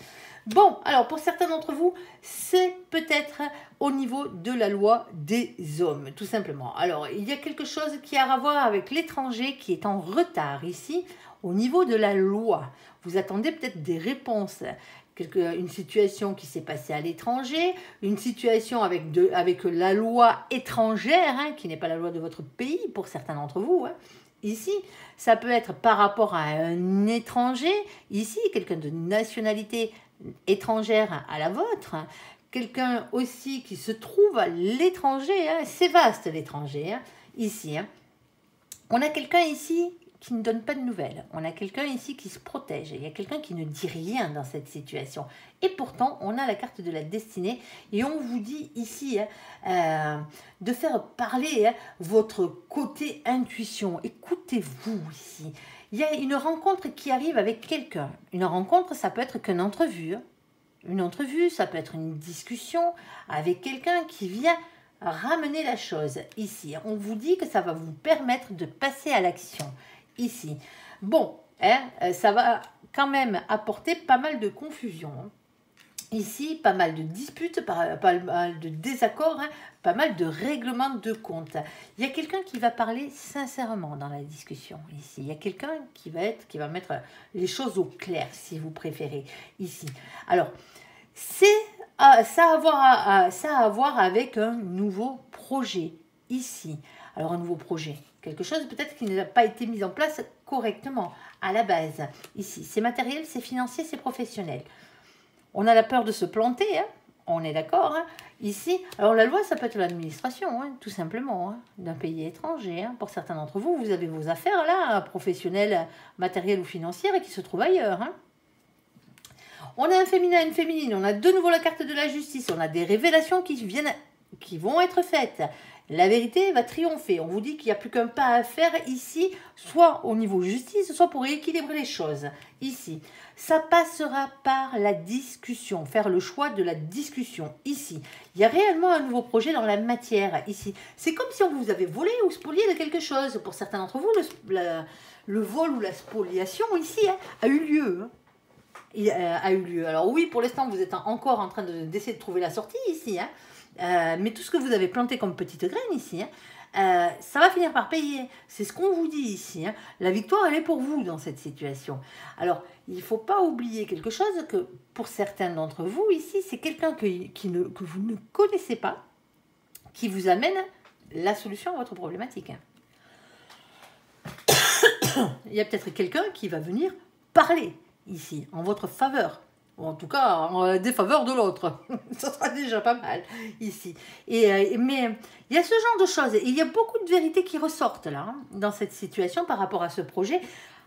Bon, alors pour certains d'entre vous, c'est peut-être au niveau de la loi des hommes, tout simplement. Alors, il y a quelque chose qui a à voir avec l'étranger qui est en retard ici, au niveau de la loi. Vous attendez peut-être des réponses. Une situation qui s'est passée à l'étranger, une situation avec la loi étrangère, hein, qui n'est pas la loi de votre pays pour certains d'entre vous, hein. Ici, ça peut être par rapport à un étranger, ici, quelqu'un de nationalité étrangère à la vôtre, quelqu'un aussi qui se trouve à l'étranger, hein, c'est vaste l'étranger, hein, ici. Hein. On a quelqu'un ici qui ne donne pas de nouvelles, on a quelqu'un ici qui se protège, il y a quelqu'un qui ne dit rien dans cette situation. Et pourtant, on a la carte de la destinée et on vous dit ici de faire parler votre côté intuition. Écoutez-vous ici. Il y a une rencontre qui arrive avec quelqu'un. Une rencontre, ça peut être qu'une entrevue. Une entrevue, ça peut être une discussion avec quelqu'un qui vient ramener la chose. Ici, on vous dit que ça va vous permettre de passer à l'action. Ici. Bon, hein, ça va quand même apporter pas mal de confusion. Hein. Ici, pas mal de disputes, pas mal de désaccords, hein, pas mal de règlements de compte. Il y a quelqu'un qui va parler sincèrement dans la discussion ici. Il y a quelqu'un qui va mettre les choses au clair, si vous préférez, ici. Alors, ça a à voir avec un nouveau projet ici. Alors, un nouveau projet, quelque chose peut-être qui n'a pas été mis en place correctement à la base. Ici, c'est matériel, c'est financier, c'est professionnel. On a la peur de se planter, hein, on est d'accord. Hein, ici, alors la loi, ça peut être l'administration, hein, tout simplement, hein, d'un pays étranger. Hein. Pour certains d'entre vous, vous avez vos affaires là, professionnelles, matérielles ou financières, et qui se trouvent ailleurs. Hein. On a un féminin et une féminine, on a de nouveau la carte de la justice, on a des révélations qui vont être faites. La vérité va triompher. On vous dit qu'il n'y a plus qu'un pas à faire ici, soit au niveau justice, soit pour équilibrer les choses. Ici, ça passera par la discussion, faire le choix de la discussion. Ici, il y a réellement un nouveau projet dans la matière. Ici, c'est comme si on vous avait volé ou spolié de quelque chose. Pour certains d'entre vous, le vol ou la spoliation ici hein, a eu lieu. Hein. A eu lieu. Alors oui, pour l'instant, vous êtes encore en train d'essayer de trouver la sortie ici. Hein. Mais tout ce que vous avez planté comme petite graine ici, hein, ça va finir par payer. C'est ce qu'on vous dit ici. Hein. La victoire, elle est pour vous dans cette situation. Alors, il ne faut pas oublier quelque chose que pour certains d'entre vous ici, c'est quelqu'un que vous ne connaissez pas qui vous amène la solution à votre problématique. Il y a peut-être quelqu'un qui va venir parler ici, en votre faveur. Ou en tout cas, en défaveur de l'autre. Ça sera déjà pas mal, ici. Mais il y a ce genre de choses. Et il y a beaucoup de vérités qui ressortent, là, hein, dans cette situation, par rapport à ce projet.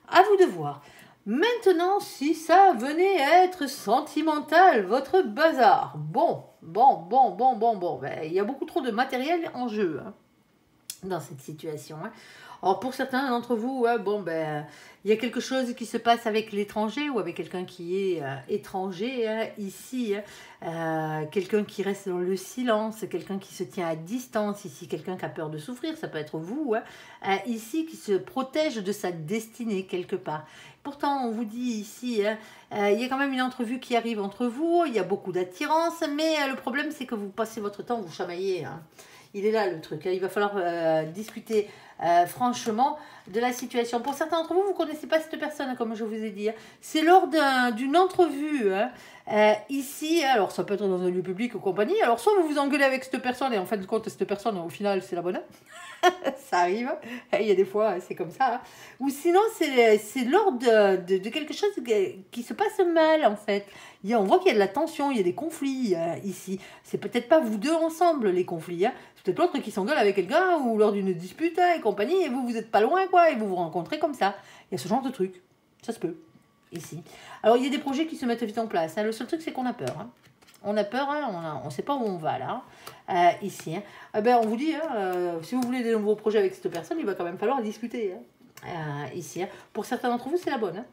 À vous de voir. Maintenant, si ça venait à être sentimental, votre bazar. Bon. Ben, il y a beaucoup trop de matériel en jeu, hein, dans cette situation, hein. Alors pour certains d'entre vous, ouais, bon ben il y a quelque chose qui se passe avec l'étranger ou avec quelqu'un qui est étranger hein, ici, hein, quelqu'un qui reste dans le silence, quelqu'un qui se tient à distance ici, quelqu'un qui a peur de souffrir, ça peut être vous, hein, ici qui se protège de sa destinée quelque part. Pourtant on vous dit ici, hein, il y a quand même une entrevue qui arrive entre vous, il y a beaucoup d'attirance, mais le problème c'est que vous passez votre temps, vous chamaillez, hein. Il est là le truc. Hein. Il va falloir discuter franchement de la situation. Pour certains d'entre vous, vous ne connaissez pas cette personne, comme je vous ai dit. Hein. C'est lors d'une entrevue. Hein. Ici, alors ça peut être dans un lieu public ou compagnie. Alors soit vous vous engueulez avec cette personne et en fin de compte, cette personne, au final, c'est la bonne. Ça arrive. Il y a des fois, c'est comme ça. Hein. Ou sinon, c'est lors de quelque chose qui se passe mal, en fait. On voit qu'il y a de la tension, il y a des conflits ici. C'est peut-être pas vous deux ensemble, les conflits. Hein. C'est peut-être l'autre qui s'engueule avec quelqu'un ou lors d'une dispute et compagnie, et vous êtes pas loin, quoi, et vous vous rencontrez comme ça. Il y a ce genre de truc. Ça se peut, ici. Alors, il y a des projets qui se mettent vite en place. Hein. Le seul truc, c'est qu'on a peur. Hein. On a peur, hein, on ne sait pas où on va, là. Ici. Hein. On vous dit, si vous voulez des nouveaux projets avec cette personne, il va quand même falloir discuter. Hein. Ici. Hein. Pour certains d'entre vous, c'est la bonne.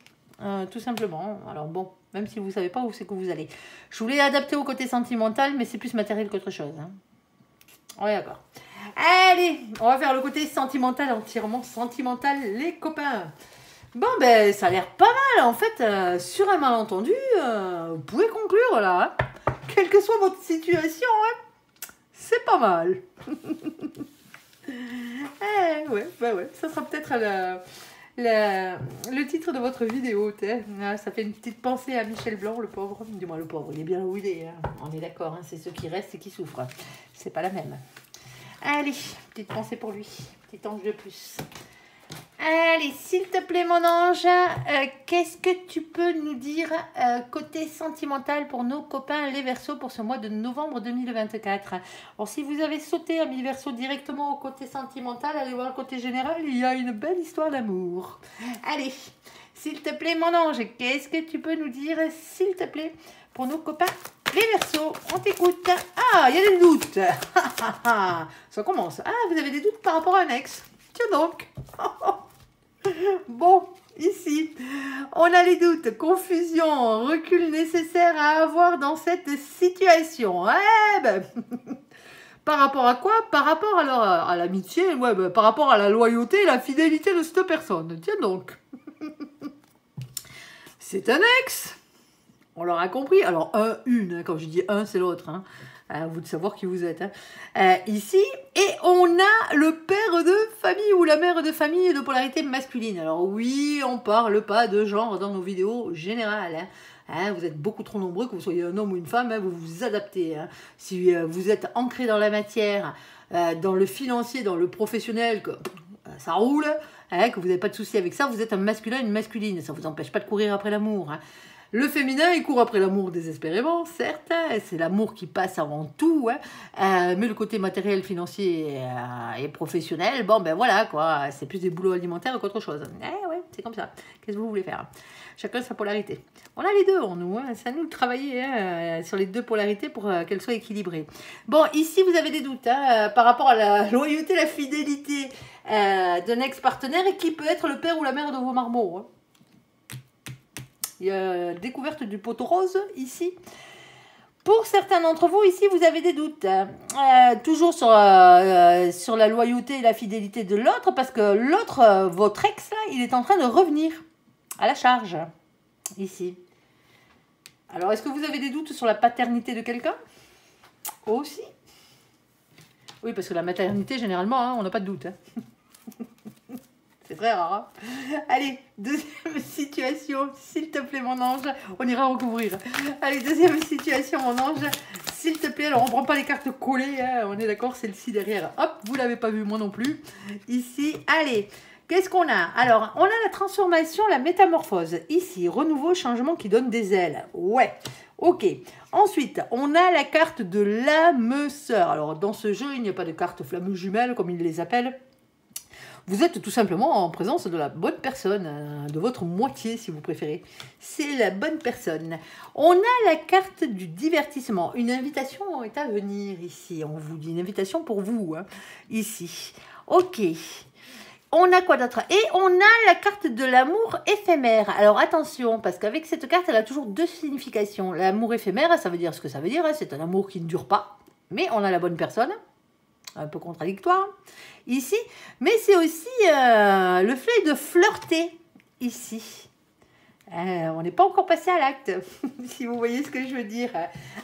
Hein. Tout simplement. Alors bon, même si vous ne savez pas où c'est que vous allez. Je voulais adapter au côté sentimental, mais c'est plus matériel qu'autre chose. Hein. Ouais, d'accord. Allez, on va faire le côté sentimental, entièrement sentimental, les copains. Bon, ben, ça a l'air pas mal, en fait. Sur un malentendu, vous pouvez conclure, là. Hein. Quelle que soit votre situation, hein, c'est pas mal. Ouais, ça sera peut-être le titre de votre vidéo. Ça fait une petite pensée à Michel Blanc, le pauvre. Dis-moi, le pauvre, il est bien où il est. Hein. On est d'accord, hein, c'est ceux qui restent et qui souffrent. C'est pas la même. Allez, petite pensée pour lui. Petit ange de plus. Allez, s'il te plaît, mon ange, qu'est-ce que tu peux nous dire côté sentimental pour nos copains les Verseaux pour ce mois de novembre 2024? Alors, si vous avez sauté à mi-verso directement au côté sentimental, allez voir le côté général, il y a une belle histoire d'amour. Allez, s'il te plaît, mon ange, qu'est-ce que tu peux nous dire, s'il te plaît, pour nos copains les Verseaux? On t'écoute. Ah, il y a des doutes. Ça commence. Ah, vous avez des doutes par rapport à un ex. Tiens donc. Bon, ici, on a les doutes, confusion, recul nécessaire à avoir dans cette situation. Par rapport à quoi? Par rapport à l'amitié, par rapport à la loyauté et la fidélité de cette personne. Tiens donc. C'est un ex. On l'aura compris. Alors, une, quand je dis un, c'est l'autre. Hein. À vous de savoir qui vous êtes. Hein. Ici, et on a le père de famille ou la mère de famille de polarité masculine. Alors oui, on parle pas de genre dans nos vidéos générales. Hein. Vous êtes beaucoup trop nombreux, que vous soyez un homme ou une femme, hein, vous vous adaptez. Hein. Si vous êtes ancré dans la matière, dans le financier, dans le professionnel, que ça roule, hein, que vous n'avez pas de souci avec ça, vous êtes un masculin, une masculine. Ça ne vous empêche pas de courir après l'amour. Hein. Le féminin, il court après l'amour désespérément, certes, c'est l'amour qui passe avant tout, hein, mais le côté matériel, financier et professionnel, bon ben voilà quoi, c'est plus des boulots alimentaires qu'autre chose. Ouais, c'est comme ça. Qu'est-ce que vous voulez faire? Chacun sa polarité. On a les deux en nous, hein. C'est à nous de travailler sur les deux polarités pour qu'elles soient équilibrées. Bon, ici vous avez des doutes hein, par rapport à la loyauté, la fidélité d'un ex-partenaire et qui peut être le père ou la mère de vos marmots. Hein. Il y a découverte du poteau rose ici. Pour certains d'entre vous, ici, vous avez des doutes. Toujours sur la loyauté et la fidélité de l'autre, parce que l'autre, votre ex, là, il est en train de revenir à la charge, ici. Alors, est-ce que vous avez des doutes sur la paternité de quelqu'un? Aussi. Oui, parce que la maternité, généralement, hein, on n'a pas de doute. Hein. C'est très rare. Hein. Allez, deuxième situation, s'il te plaît, mon ange. On ira recouvrir. Allez, deuxième situation, mon ange. S'il te plaît, alors on ne prend pas les cartes collées. Hein. On est d'accord, c'est le ci derrière. Hop, vous ne l'avez pas vu, moi non plus. Ici, allez. Qu'est-ce qu'on a? Alors, on a la transformation, la métamorphose. Ici, renouveau, changement qui donne des ailes. Ouais, ok. Ensuite, on a la carte de l'âme sœur. Alors, dans ce jeu, il n'y a pas de carte flamme jumelle, comme ils les appellent. Vous êtes tout simplement en présence de la bonne personne, de votre moitié si vous préférez. C'est la bonne personne. On a la carte du divertissement. Une invitation est à venir ici. On vous dit une invitation pour vous, hein, ici. Ok. On a quoi d'autre? Et on a la carte de l'amour éphémère. Alors attention, parce qu'avec cette carte, elle a toujours deux significations. L'amour éphémère, ça veut dire ce que ça veut dire. Hein, c'est un amour qui ne dure pas. Mais on a la bonne personne. Un peu contradictoire ici, mais c'est aussi le fait de flirter ici. On n'est pas encore passé à l'acte, si vous voyez ce que je veux dire.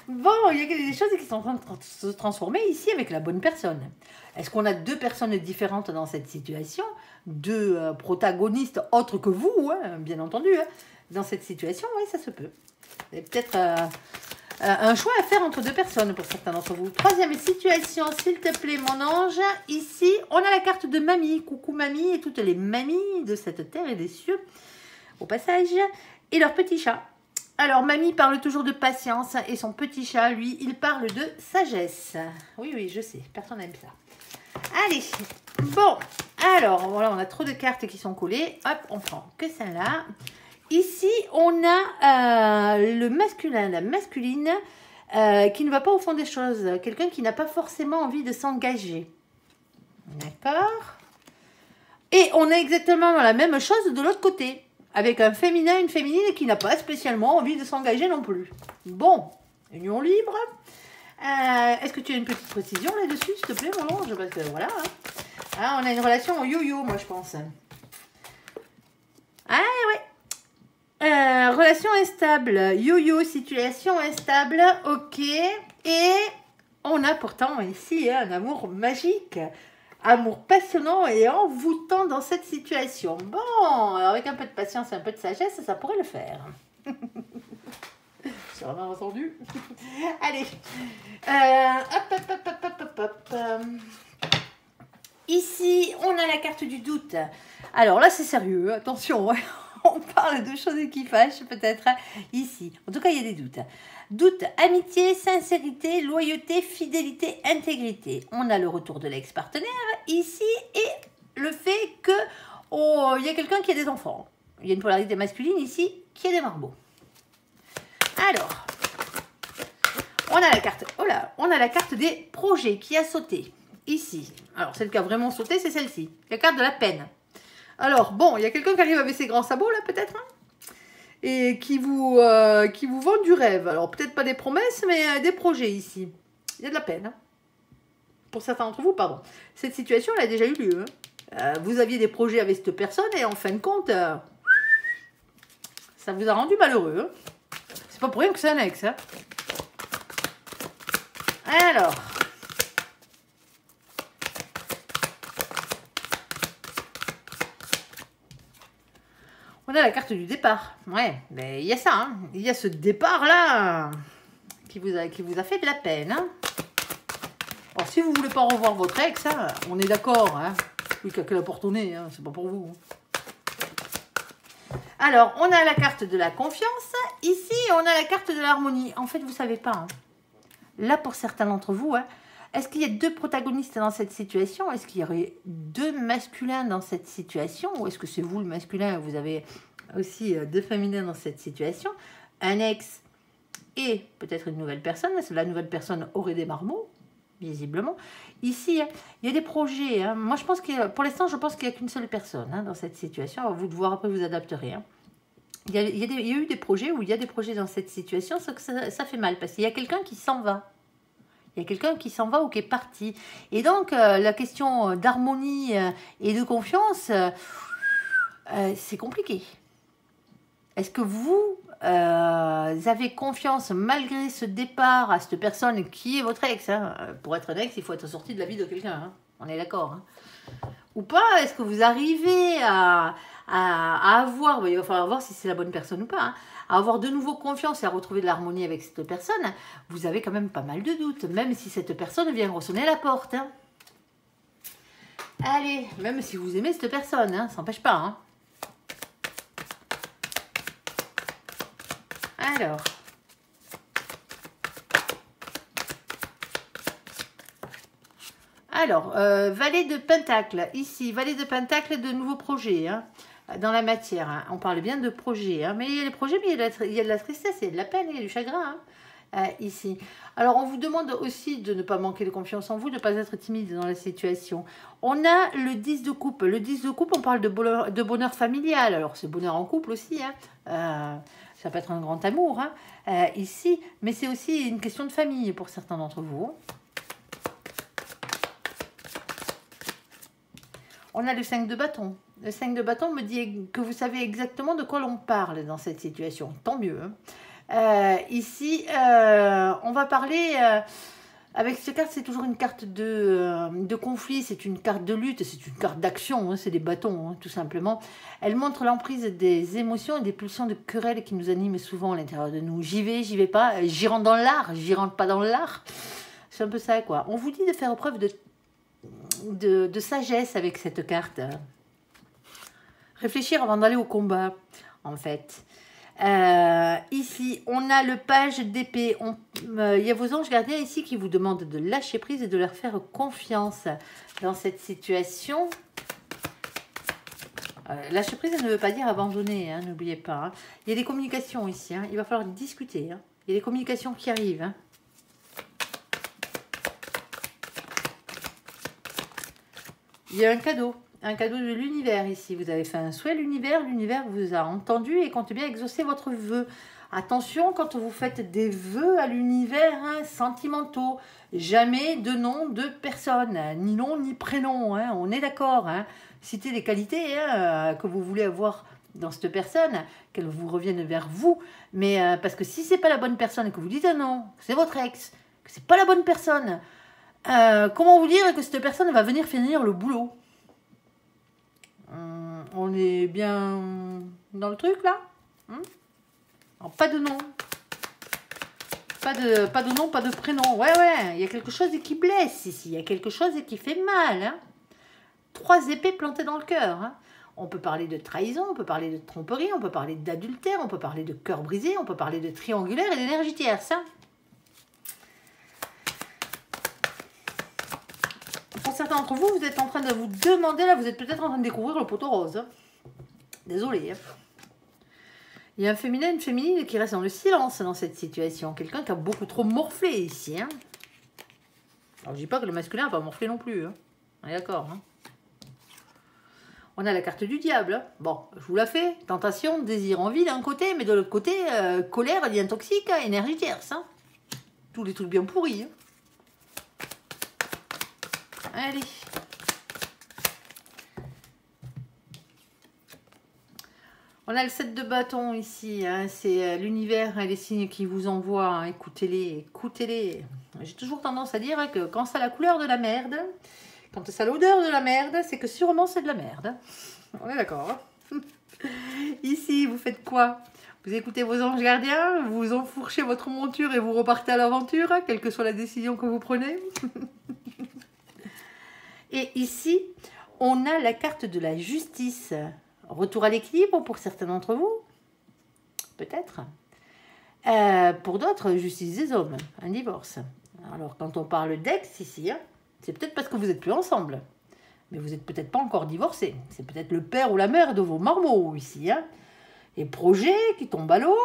Bon, il y a des choses qui sont en train de se transformer ici avec la bonne personne. Est-ce qu'on a deux personnes différentes dans cette situation? Deux protagonistes autres que vous, hein, bien entendu. Hein. Dans cette situation, oui, ça se peut. Il y a peut-être un choix à faire entre deux personnes pour certains d'entre vous. Troisième situation, s'il te plaît, mon ange. Ici, on a la carte de mamie. Coucou mamie et toutes les mamies de cette terre et des cieux. Au passage, et leur petit chat. Alors, mamie parle toujours de patience et son petit chat, lui, il parle de sagesse. Oui, oui, je sais, personne n'aime ça. Allez, bon, alors, voilà, on a trop de cartes qui sont collées. Hop, on prend que celle-là. Ici, on a le masculin, la masculine, qui ne va pas au fond des choses. Quelqu'un qui n'a pas forcément envie de s'engager. D'accord? Et on a exactement la même chose de l'autre côté. Avec un féminin, une féminine qui n'a pas spécialement envie de s'engager non plus. Bon, union libre. Est-ce que tu as une petite précision là-dessus, s'il te plaît, mon ange? Parce que voilà. Hein. Ah, on a une relation au yo-yo, moi, je pense. Ah, ouais. Relation instable. Yo-yo, situation instable. Ok. Et on a pourtant ici un amour magique. Amour passionnant et envoûtant dans cette situation. Bon, alors avec un peu de patience et un peu de sagesse, ça pourrait le faire. J'ai vraiment entendu. Allez. Hop. Ici, on a la carte du doute. Alors là, c'est sérieux. Attention, on parle de choses qui fâchent peut-être ici. En tout cas, il y a des doutes. Doute, amitié, sincérité, loyauté, fidélité, intégrité. On a le retour de l'ex-partenaire ici et le fait que il y a quelqu'un qui a des enfants. Il y a une polarité masculine ici qui a des marmots. Alors, on a la carte. Oh là, on a la carte des projets qui a sauté ici. Alors, celle qui a vraiment sauté, c'est celle-ci. La carte de la peine. Alors, bon, il y a quelqu'un qui arrive avec ses grands sabots là, peut-être. Hein, et qui vous vend du rêve. Alors, peut-être pas des promesses, mais des projets ici. Il y a de la peine. Hein. Pour certains d'entre vous, pardon. Cette situation, elle a déjà eu lieu. Hein. Vous aviez des projets avec cette personne et en fin de compte, ça vous a rendu malheureux. Hein. C'est pas pour rien que c'est un ex. Hein. Alors... on a la carte du départ. Ouais, mais il y a ça. Hein. Il y a ce départ-là qui vous a fait de la peine. Hein. Alors, si vous ne voulez pas revoir votre ex, hein, on est d'accord. Hein. Oui, qu'elle a porte au nez, hein, c'est pas pour vous. Alors, on a la carte de la confiance. Ici, on a la carte de l'harmonie. En fait, vous ne savez pas. Hein. Là, pour certains d'entre vous, hein, est-ce qu'il y a deux protagonistes dans cette situation? Est-ce qu'il y aurait deux masculins dans cette situation? Ou est-ce que c'est vous le masculin? Vous avez aussi deux féminins dans cette situation. Un ex et peut-être une nouvelle personne. La nouvelle personne aurait des marmots, visiblement. Ici, il y a des projets. Hein. Moi, je pense que pour l'instant, je pense qu'il n'y a qu'une seule personne hein, dans cette situation. Alors, vous de voir, après, vous adapterez. Hein. Il y a eu des projets où il y a des projets dans cette situation, sauf que ça fait mal parce qu'il y a quelqu'un qui s'en va. Il y a quelqu'un qui s'en va ou qui est parti. Et donc, la question d'harmonie et de confiance, c'est compliqué. Est-ce que vous avez confiance, malgré ce départ, à cette personne qui est votre ex hein? Pour être un ex, il faut être sorti de la vie de quelqu'un. Hein? On est d'accord. Hein? Ou pas? Est-ce que vous arrivez à avoir... il va falloir voir si c'est la bonne personne ou pas. Hein? À avoir de nouveau confiance et à retrouver de l'harmonie avec cette personne, vous avez quand même pas mal de doutes, même si cette personne vient ressonner à la porte. Hein. Allez, même si vous aimez cette personne, hein, ça n'empêche pas. Hein. Alors, valet de pentacle, ici, valet de pentacle, de nouveaux projets. Hein. Dans la matière. Hein. On parle bien de projets. Hein. Mais il y a les projets, mais il y a de la tristesse, il y a de la peine, il y a du chagrin. Hein. Ici. Alors, on vous demande aussi de ne pas manquer de confiance en vous, de ne pas être timide dans la situation. On a le 10 de coupe. Le 10 de coupe, on parle de bonheur familial. Alors, c'est bonheur en couple aussi. Hein. Ça peut être un grand amour hein, ici. Mais c'est aussi une question de famille pour certains d'entre vous. On a le 5 de bâton. Le 5 de bâton me dit que vous savez exactement de quoi l'on parle dans cette situation. Tant mieux. Ici, on va parler... avec cette carte, c'est toujours une carte de conflit, c'est une carte de lutte, c'est une carte d'action, hein, c'est des bâtons, hein, tout simplement. Elle montre l'emprise des émotions et des pulsions de querelles qui nous animent souvent à l'intérieur de nous. J'y vais pas, j'y rentre dans l'art, j'y rentre pas dans l'art. C'est un peu ça, quoi. On vous dit de faire preuve de sagesse avec cette carte. Réfléchir avant d'aller au combat, en fait. Ici, on a le page d'épée. Il y a vos anges gardiens ici qui vous demandent de lâcher prise et de leur faire confiance dans cette situation. Lâcher prise, ça ne veut pas dire abandonner, hein, n'oubliez pas. Hein. Il y a des communications ici, hein, il va falloir discuter. Hein. Il y a des communications qui arrivent. Hein. Il y a un cadeau de l'univers ici. Vous avez fait un souhait, l'univers vous a entendu et compte bien exaucer votre vœu. Attention quand vous faites des vœux à l'univers, hein, sentimentaux. Jamais de nom de personne, ni nom ni prénom, hein, on est d'accord. Hein. Citez les qualités hein, que vous voulez avoir dans cette personne, qu'elle vous revienne vers vous. Mais parce que si c'est pas la bonne personne et que vous dites ah non, c'est votre ex, que c'est pas la bonne personne, comment vous dire que cette personne va venir finir le boulot? On est bien dans le truc là, alors, pas de nom. Pas de nom, pas de prénom. Ouais, il y a quelque chose qui blesse ici. Il y a quelque chose qui fait mal. Hein. 3 épées plantées dans le cœur. Hein. On peut parler de trahison, on peut parler de tromperie, on peut parler d'adultère, on peut parler de cœur brisé, on peut parler de triangulaire et d'énergie tierce. Hein. Pour certains d'entre vous, vous êtes en train de vous demander, là, vous êtes peut-être en train de découvrir le poteau rose. Hein. Désolée. Hein. Il y a un féminin et une féminine qui restent dans le silence dans cette situation. Quelqu'un qui a beaucoup trop morflé ici. Hein. Alors, je dis pas que le masculin n'a pas morflé non plus. Hein. On est d'accord. Hein. On a la carte du diable. Hein. Bon, je vous la fais. Tentation, désir, envie d'un côté, mais de l'autre côté, colère, lien toxique, hein, énergie tierce. Hein. Tous les trucs bien pourris. Hein. Allez. On a le 7 de bâton ici. Hein. C'est l'univers et les signes qui vous envoient. Hein. Écoutez-les, écoutez-les. J'ai toujours tendance à dire que quand ça a la couleur de la merde, quand ça a l'odeur de la merde, c'est que sûrement c'est de la merde. On est d'accord. Hein. Ici, vous faites quoi? Vous écoutez vos anges gardiens, vous enfourchez votre monture et vous repartez à l'aventure, quelle que soit la décision que vous prenez. Et ici, on a la carte de la justice. Retour à l'équilibre pour certains d'entre vous. Peut-être. Pour d'autres, justice des hommes. Un divorce. Alors, quand on parle d'ex ici, hein, c'est peut-être parce que vous n'êtes plus ensemble. Mais vous n'êtes peut-être pas encore divorcé. C'est peut-être le père ou la mère de vos marmots ici. Hein. Et projets qui tombent à l'eau,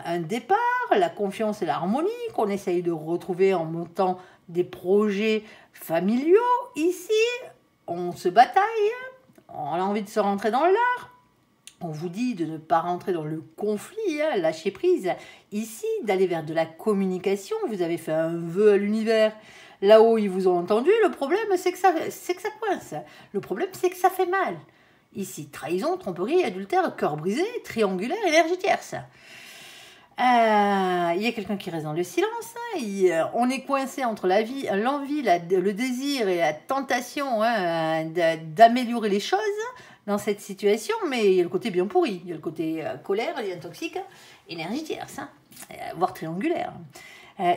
un départ, la confiance et l'harmonie qu'on essaye de retrouver en montant des projets familiaux. Ici, on se bataille, on a envie de se rentrer dans l'art. On vous dit de ne pas rentrer dans le conflit, hein, lâcher prise. Ici, d'aller vers de la communication. Vous avez fait un vœu à l'univers. Là-haut, ils vous ont entendu. Le problème, c'est que ça coince. Le problème, c'est que ça fait mal. Ici, trahison, tromperie, adultère, cœur brisé, triangulaire, énergie tierce. Il y a quelqu'un qui reste dans le silence. Hein. On est coincé entre l'envie, le désir et la tentation hein, d'améliorer les choses dans cette situation. Mais il y a le côté bien pourri. Il y a le côté colère, lien toxique, énergie tierce, hein, voire triangulaire.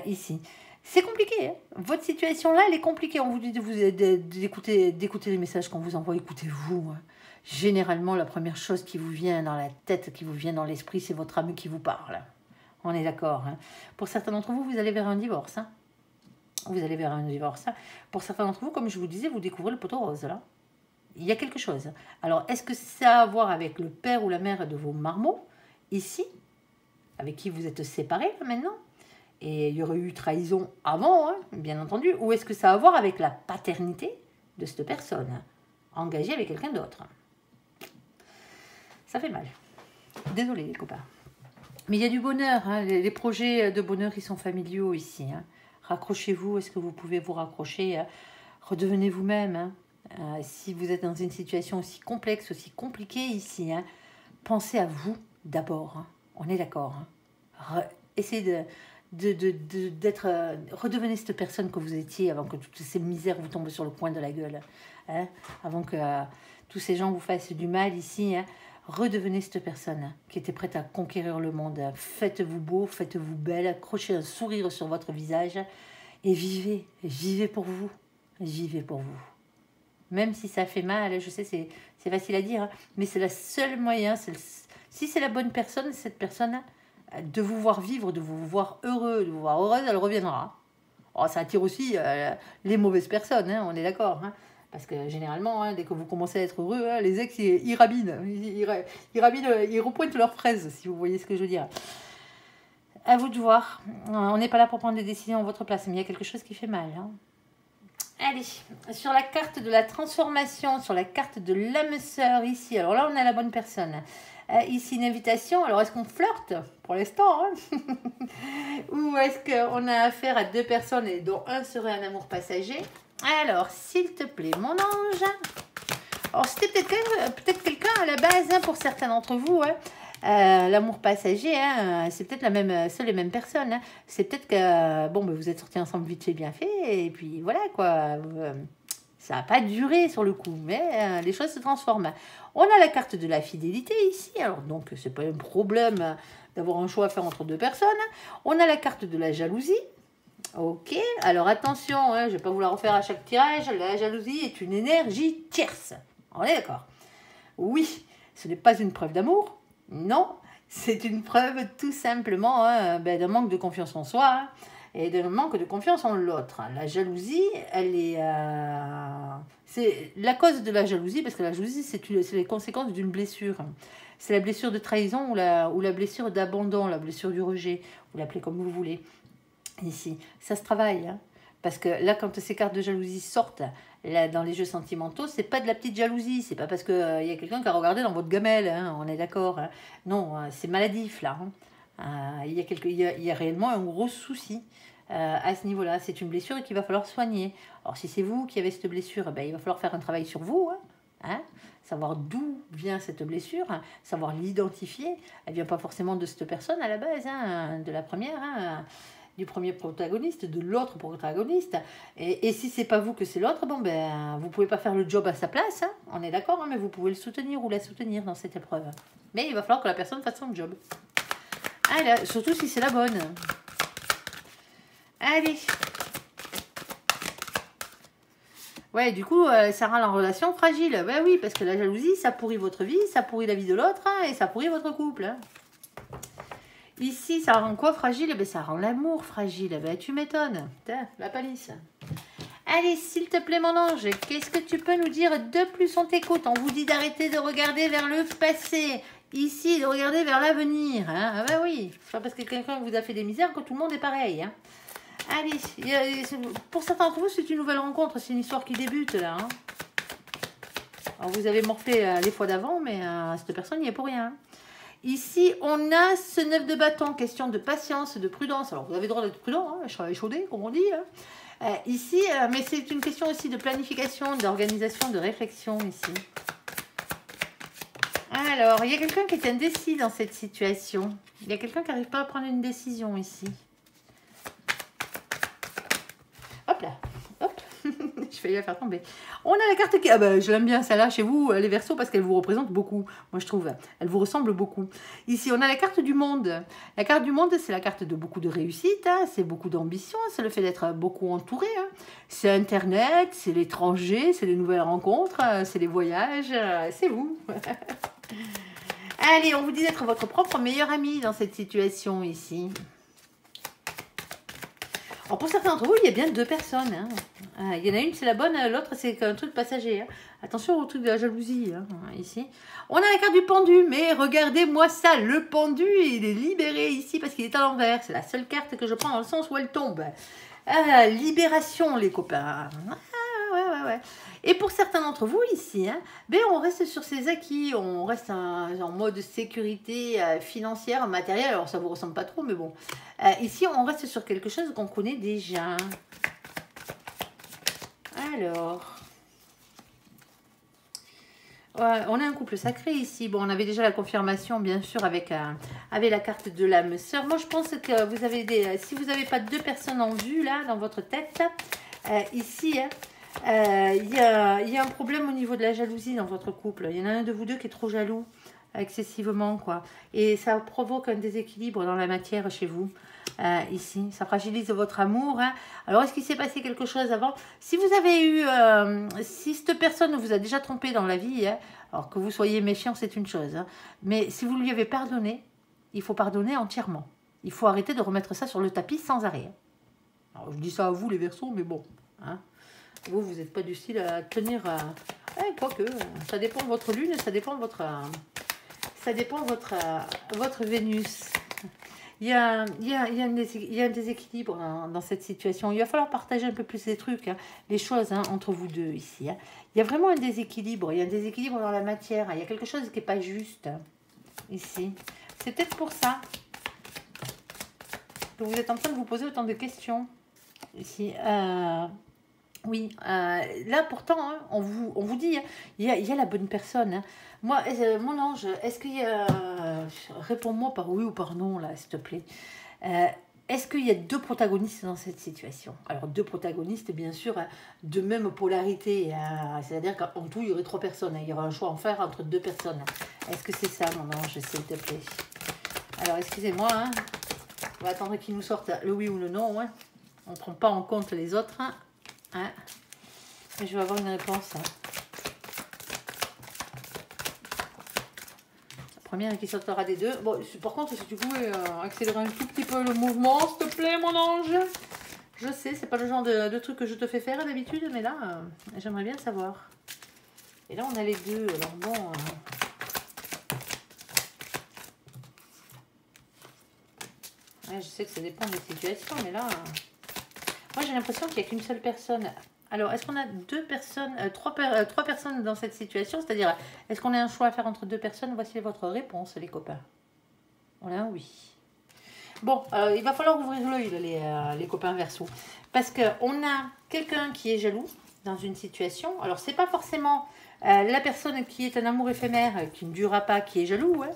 Ici. C'est compliqué. Hein. Votre situation-là, elle est compliquée. On vous dit d'écouter les messages qu'on vous envoie. Écoutez-vous. Hein. Généralement, la première chose qui vous vient dans la tête, qui vous vient dans l'esprit, c'est votre âme qui vous parle. On est d'accord. Hein. Pour certains d'entre vous, vous allez vers un divorce. Hein. Vous allez vers un divorce. Hein. Pour certains d'entre vous, comme je vous disais, vous découvrez le poteau rose. Là. Il y a quelque chose. Alors, est-ce que ça a à voir avec le père ou la mère de vos marmots, ici, avec qui vous êtes séparés là, maintenant? Et il y aurait eu trahison avant, hein, bien entendu. Ou est-ce que ça a à voir avec la paternité de cette personne, engagée avec quelqu'un d'autre? Ça fait mal. Désolée, les copains. Mais il y a du bonheur. Hein. Les projets de bonheur, ils sont familiaux ici. Hein. Raccrochez-vous. Est-ce que vous pouvez vous raccrocher? Redevenez vous-même. Hein. Si vous êtes dans une situation aussi complexe, aussi compliquée ici, hein, pensez à vous d'abord. Hein. On est d'accord. Hein. Essayez d'être... redevenez cette personne que vous étiez avant que toutes ces misères vous tombent sur le coin de la gueule. Hein, avant que tous ces gens vous fassent du mal ici. Hein. Redevenez cette personne qui était prête à conquérir le monde. Faites-vous beau, faites-vous belle, accrochez un sourire sur votre visage et vivez. Vivez pour vous. Vivez pour vous. Même si ça fait mal, je sais, c'est facile à dire, hein, mais c'est le seul moyen. Si c'est la bonne personne, cette personne, de vous voir vivre, de vous voir heureux, de vous voir heureuse, elle reviendra. Oh, ça attire aussi les mauvaises personnes, hein, on est d'accord. Hein. Parce que généralement, hein, dès que vous commencez à être heureux, hein, les ex, ils rabinent. Ils repointent leurs fraises, si vous voyez ce que je veux dire. À vous de voir. On n'est pas là pour prendre des décisions à votre place, mais il y a quelque chose qui fait mal. Hein. Allez, sur la carte de la transformation, sur la carte de l'âme sœur, ici. Alors là, on a la bonne personne. Ici, une invitation. Alors, est-ce qu'on flirte pour l'instant hein. Ou est-ce qu'on a affaire à deux personnes et dont un serait un amour passager? Alors, s'il te plaît, mon ange. Alors, c'était peut-être quelqu'un à la base, hein, pour certains d'entre vous. Hein. L'amour passager, hein, c'est peut-être les mêmes personnes. Hein. C'est peut-être que bon, ben, vous êtes sortis ensemble vite fait, bien fait. Et puis, voilà, quoi. Ça n'a pas duré sur le coup, mais les choses se transforment. On a la carte de la fidélité ici. Alors, donc, c'est pas un problème d'avoir un choix à faire entre deux personnes. On a la carte de la jalousie. Ok, alors attention, hein, je ne vais pas vous la refaire à chaque tirage. La jalousie est une énergie tierce. On est d'accord? Oui, ce n'est pas une preuve d'amour. Non, c'est une preuve tout simplement hein, d'un manque de confiance en soi hein, et d'un manque de confiance en l'autre. La jalousie, elle est... c'est la cause de la jalousie, parce que la jalousie, c'est les conséquences d'une blessure. C'est la blessure de trahison ou la blessure d'abandon, la blessure du rejet. Vous l'appelez comme vous voulez. Ici, ça se travaille, hein, parce que là, quand ces cartes de jalousie sortent là, dans les jeux sentimentaux, c'est pas de la petite jalousie, c'est pas parce qu'il y a quelqu'un qui a regardé dans votre gamelle, hein, on est d'accord. Hein. Non, c'est maladif là. Hein. Il y a réellement un gros souci à ce niveau-là. C'est une blessure qu'il va falloir soigner. Alors, si c'est vous qui avez cette blessure, ben, il va falloir faire un travail sur vous. Hein, savoir d'où vient cette blessure, hein, savoir l'identifier. Elle vient pas forcément de cette personne à la base, hein, de la première. Hein, du premier protagoniste, de l'autre protagoniste. Et si c'est pas vous que c'est l'autre, bon ben vous pouvez pas faire le job à sa place, hein, on est d'accord, hein, mais vous pouvez le soutenir ou la soutenir dans cette épreuve. Mais il va falloir que la personne fasse son job. Allez, surtout si c'est la bonne. Allez. Ouais, du coup, ça rend la relation fragile. Ben oui, parce que la jalousie, ça pourrit votre vie, ça pourrit la vie de l'autre, hein, et ça pourrit votre couple. Hein. Ici, ça rend quoi fragile? Eh bien, ça rend l'amour fragile. Eh bien, tu m'étonnes. La palisse. Allez, s'il te plaît, mon ange, qu'est-ce que tu peux nous dire de plus? On t'écoute. On vous dit d'arrêter de regarder vers le passé. Ici, de regarder vers l'avenir. Hein. Ah ben oui, c'est pas parce que quelqu'un vous a fait des misères que tout le monde est pareil. Hein. Allez, pour certains d'entre vous, c'est une nouvelle rencontre. C'est une histoire qui débute, là. Hein. Alors, vous avez morflé les fois d'avant, mais cette personne n'y est pour rien. Ici, on a ce 9 de bâton, question de patience, de prudence. Alors, vous avez le droit d'être prudent, hein, échaudé, comme on dit. Hein. Ici, mais c'est une question aussi de planification, d'organisation, de réflexion, ici. Alors, il y a quelqu'un qui est indécis dans cette situation. Il y a quelqu'un qui n'arrive pas à prendre une décision, ici. Hop là, hop. Je vais la faire tomber. On a la carte qui... Ah ben, je l'aime bien celle-là chez vous, les Verseaux, parce qu'elle vous représente beaucoup. Moi, je trouve. Elle vous ressemble beaucoup. Ici, on a la carte du monde. La carte du monde, c'est la carte de beaucoup de réussite. Hein, c'est beaucoup d'ambition. C'est le fait d'être beaucoup entouré. Hein. C'est Internet, c'est l'étranger, c'est les nouvelles rencontres, c'est les voyages. C'est vous. Allez, on vous dit d'être votre propre meilleur ami dans cette situation ici. Alors pour certains d'entre vous, il y a bien deux personnes. Hein. Il y en a une, c'est la bonne, l'autre, c'est un truc passager. Hein. Attention au truc de la jalousie, hein, ici. On a la carte du pendu, mais regardez-moi ça. Le pendu, il est libéré ici parce qu'il est à l'envers. C'est la seule carte que je prends dans le sens où elle tombe. Libération, les copains. Ouais. Et pour certains d'entre vous ici, hein, ben on reste sur ses acquis, on reste en mode sécurité financière, matérielle. Alors ça vous ressemble pas trop, mais bon. Ici, on reste sur quelque chose qu'on connaît déjà. Alors, Ouais, on a un couple sacré ici. Bon, on avait déjà la confirmation, bien sûr, avec la carte de l'âme sœur. Moi, je pense que vous avez si vous n'avez pas deux personnes en vue, là, dans votre tête, ici, hein, il y a un problème au niveau de la jalousie dans votre couple. Il y en a un de vous deux qui est trop jaloux, excessivement, quoi. Et ça provoque un déséquilibre dans la matière chez vous. Ici, ça fragilise votre amour, hein. Alors, est-ce qu'il s'est passé quelque chose avant? Si vous avez eu, si cette personne vous a déjà trompé dans la vie, hein, alors que vous soyez méfiant, c'est une chose, hein, mais si vous lui avez pardonné, il faut pardonner entièrement. Il faut arrêter de remettre ça sur le tapis sans arrêt. Alors, je dis ça à vous, les Verseaux, mais bon, hein, vous n'êtes pas du style à tenir, quoique, ça dépend de votre lune, ça dépend de votre Vénus. Il y a un déséquilibre dans cette situation. Il va falloir partager un peu plus les trucs, hein, les choses, hein, entre vous deux ici. Hein. Il y a vraiment un déséquilibre. Il y a un déséquilibre dans la matière. Il y a quelque chose qui n'est pas juste, hein, ici. C'est peut-être pour ça que vous êtes en train de vous poser autant de questions ici. Oui, là pourtant, hein, on vous dit, hein, il y a la bonne personne. Hein. Moi, mon ange, est-ce qu'il y a... réponds-moi par oui ou par non, là, s'il te plaît. Est-ce qu'il y a deux protagonistes dans cette situation? Alors, deux protagonistes, bien sûr, hein, de même polarité. C'est-à-dire qu'en tout, il y aurait trois personnes. Hein, il y aura un choix à en faire entre deux personnes. Est-ce que c'est ça, mon ange, s'il te plaît? Alors, excusez-moi, hein, on va attendre qu'il nous sorte le oui ou le non. Hein. On ne prend pas en compte les autres. Hein. Hein? Je vais avoir une réponse. Hein. La première qui sortira des deux. Bon, par contre, si tu pouvais accélérer un tout petit peu le mouvement, s'il te plaît, mon ange. Je sais, c'est pas le genre de truc que je te fais faire d'habitude, mais là, j'aimerais bien savoir. Et là, on a les deux. Alors bon... ouais, je sais que ça dépend des situations, mais là... moi, j'ai l'impression qu'il n'y a qu'une seule personne. Alors, est-ce qu'on a deux personnes, trois personnes dans cette situation? C'est-à-dire, est-ce qu'on a un choix à faire entre deux personnes? Voici votre réponse, les copains. On a un oui. Bon, il va falloir ouvrir l'œil, les copains Verseaux. Parce qu'on a quelqu'un qui est jaloux dans une situation. Alors, c'est pas forcément la personne qui est un amour éphémère, qui ne durera pas, qui est jaloux, hein.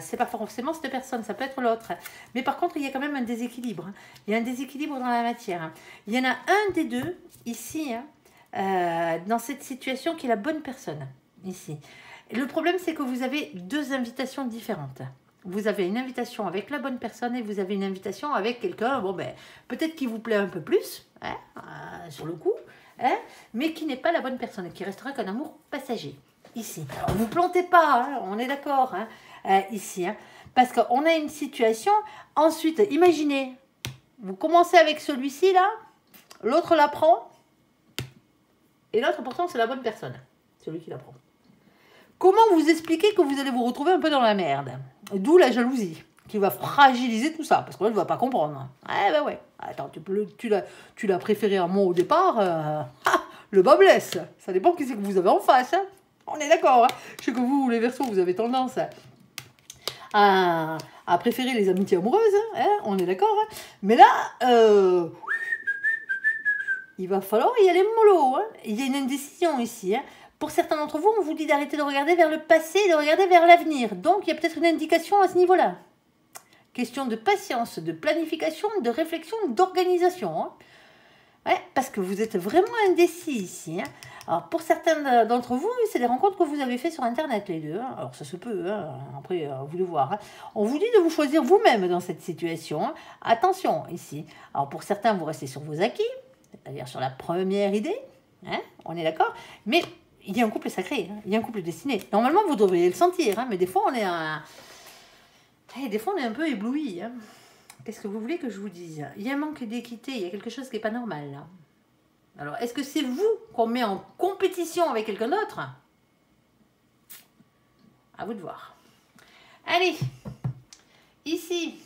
C'est pas forcément cette personne, ça peut être l'autre. Mais par contre, il y a quand même un déséquilibre. Hein. Il y a un déséquilibre dans la matière. Hein. Il y en a un des deux, ici, hein, dans cette situation, qui est la bonne personne, ici. Et le problème, c'est que vous avez deux invitations différentes. Vous avez une invitation avec la bonne personne et vous avez une invitation avec quelqu'un, bon ben, peut-être qui vous plaît un peu plus, hein, sur le coup, hein, mais qui n'est pas la bonne personne, qui restera qu'un amour passager. Ici. Alors, vous ne plantez pas, hein, on est d'accord, hein, ici. Hein, parce qu'on a une situation. Ensuite, imaginez, vous commencez avec celui-ci, là, l'autre la prend, et l'autre, pourtant, c'est la bonne personne, celui qui la prend. Comment vous expliquer que vous allez vous retrouver un peu dans la merde? D'où la jalousie, qui va fragiliser tout ça, parce qu'on ne va pas comprendre. Eh ben ouais, attends, tu l'as préféré à moi au départ, le bas blesse. Ça dépend qui c'est que vous avez en face, hein. On est d'accord, hein. Je sais que vous, les Verseaux, vous avez tendance à préférer les amitiés amoureuses, hein. On est d'accord. Hein. Mais là, il va falloir y aller mollo. Hein. Il y a une indécision ici. Hein. Pour certains d'entre vous, on vous dit d'arrêter de regarder vers le passé et de regarder vers l'avenir. Donc, il y a peut-être une indication à ce niveau-là. Question de patience, de planification, de réflexion, d'organisation. Hein. Ouais, parce que vous êtes vraiment indécis ici. Hein. Alors, pour certains d'entre vous, c'est des rencontres que vous avez fait sur Internet, les deux. Hein. Alors, ça se peut, hein. Après, vous de voir. Hein. On vous dit de vous choisir vous-même dans cette situation. Hein. Attention, ici. Alors, pour certains, vous restez sur vos acquis, c'est-à-dire sur la première idée. Hein. On est d'accord. Mais il y a un couple sacré, hein. Il y a un couple destiné. Normalement, vous devriez le sentir, hein. Mais des fois, on est un peu ébloui. Hein. Qu'est-ce que vous voulez que je vous dise? Il y a un manque d'équité, il y a quelque chose qui n'est pas normal, là. Alors, est-ce que c'est vous qu'on met en compétition avec quelqu'un d'autre? À vous de voir. Allez, ici,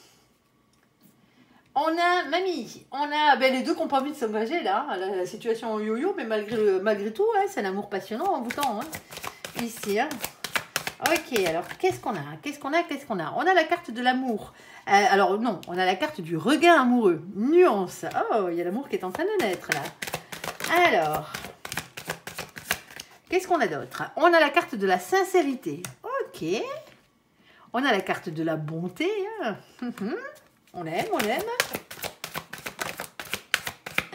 on a Mamie, on a les deux qui n'ont pas envie de s'engager, là, la situation en yo-yo, mais malgré tout, hein, c'est un amour passionnant en vous temps, hein, ici, hein. Ok, alors, qu'est-ce qu'on a? On a la carte de l'amour. Alors, non, on a la carte du regain amoureux. Nuance. Oh, il y a l'amour qui est en train de naître, là. Alors, Qu'est-ce qu'on a d'autre? On a la carte de la sincérité. Ok. On a la carte de la bonté. Hein. On aime, on aime.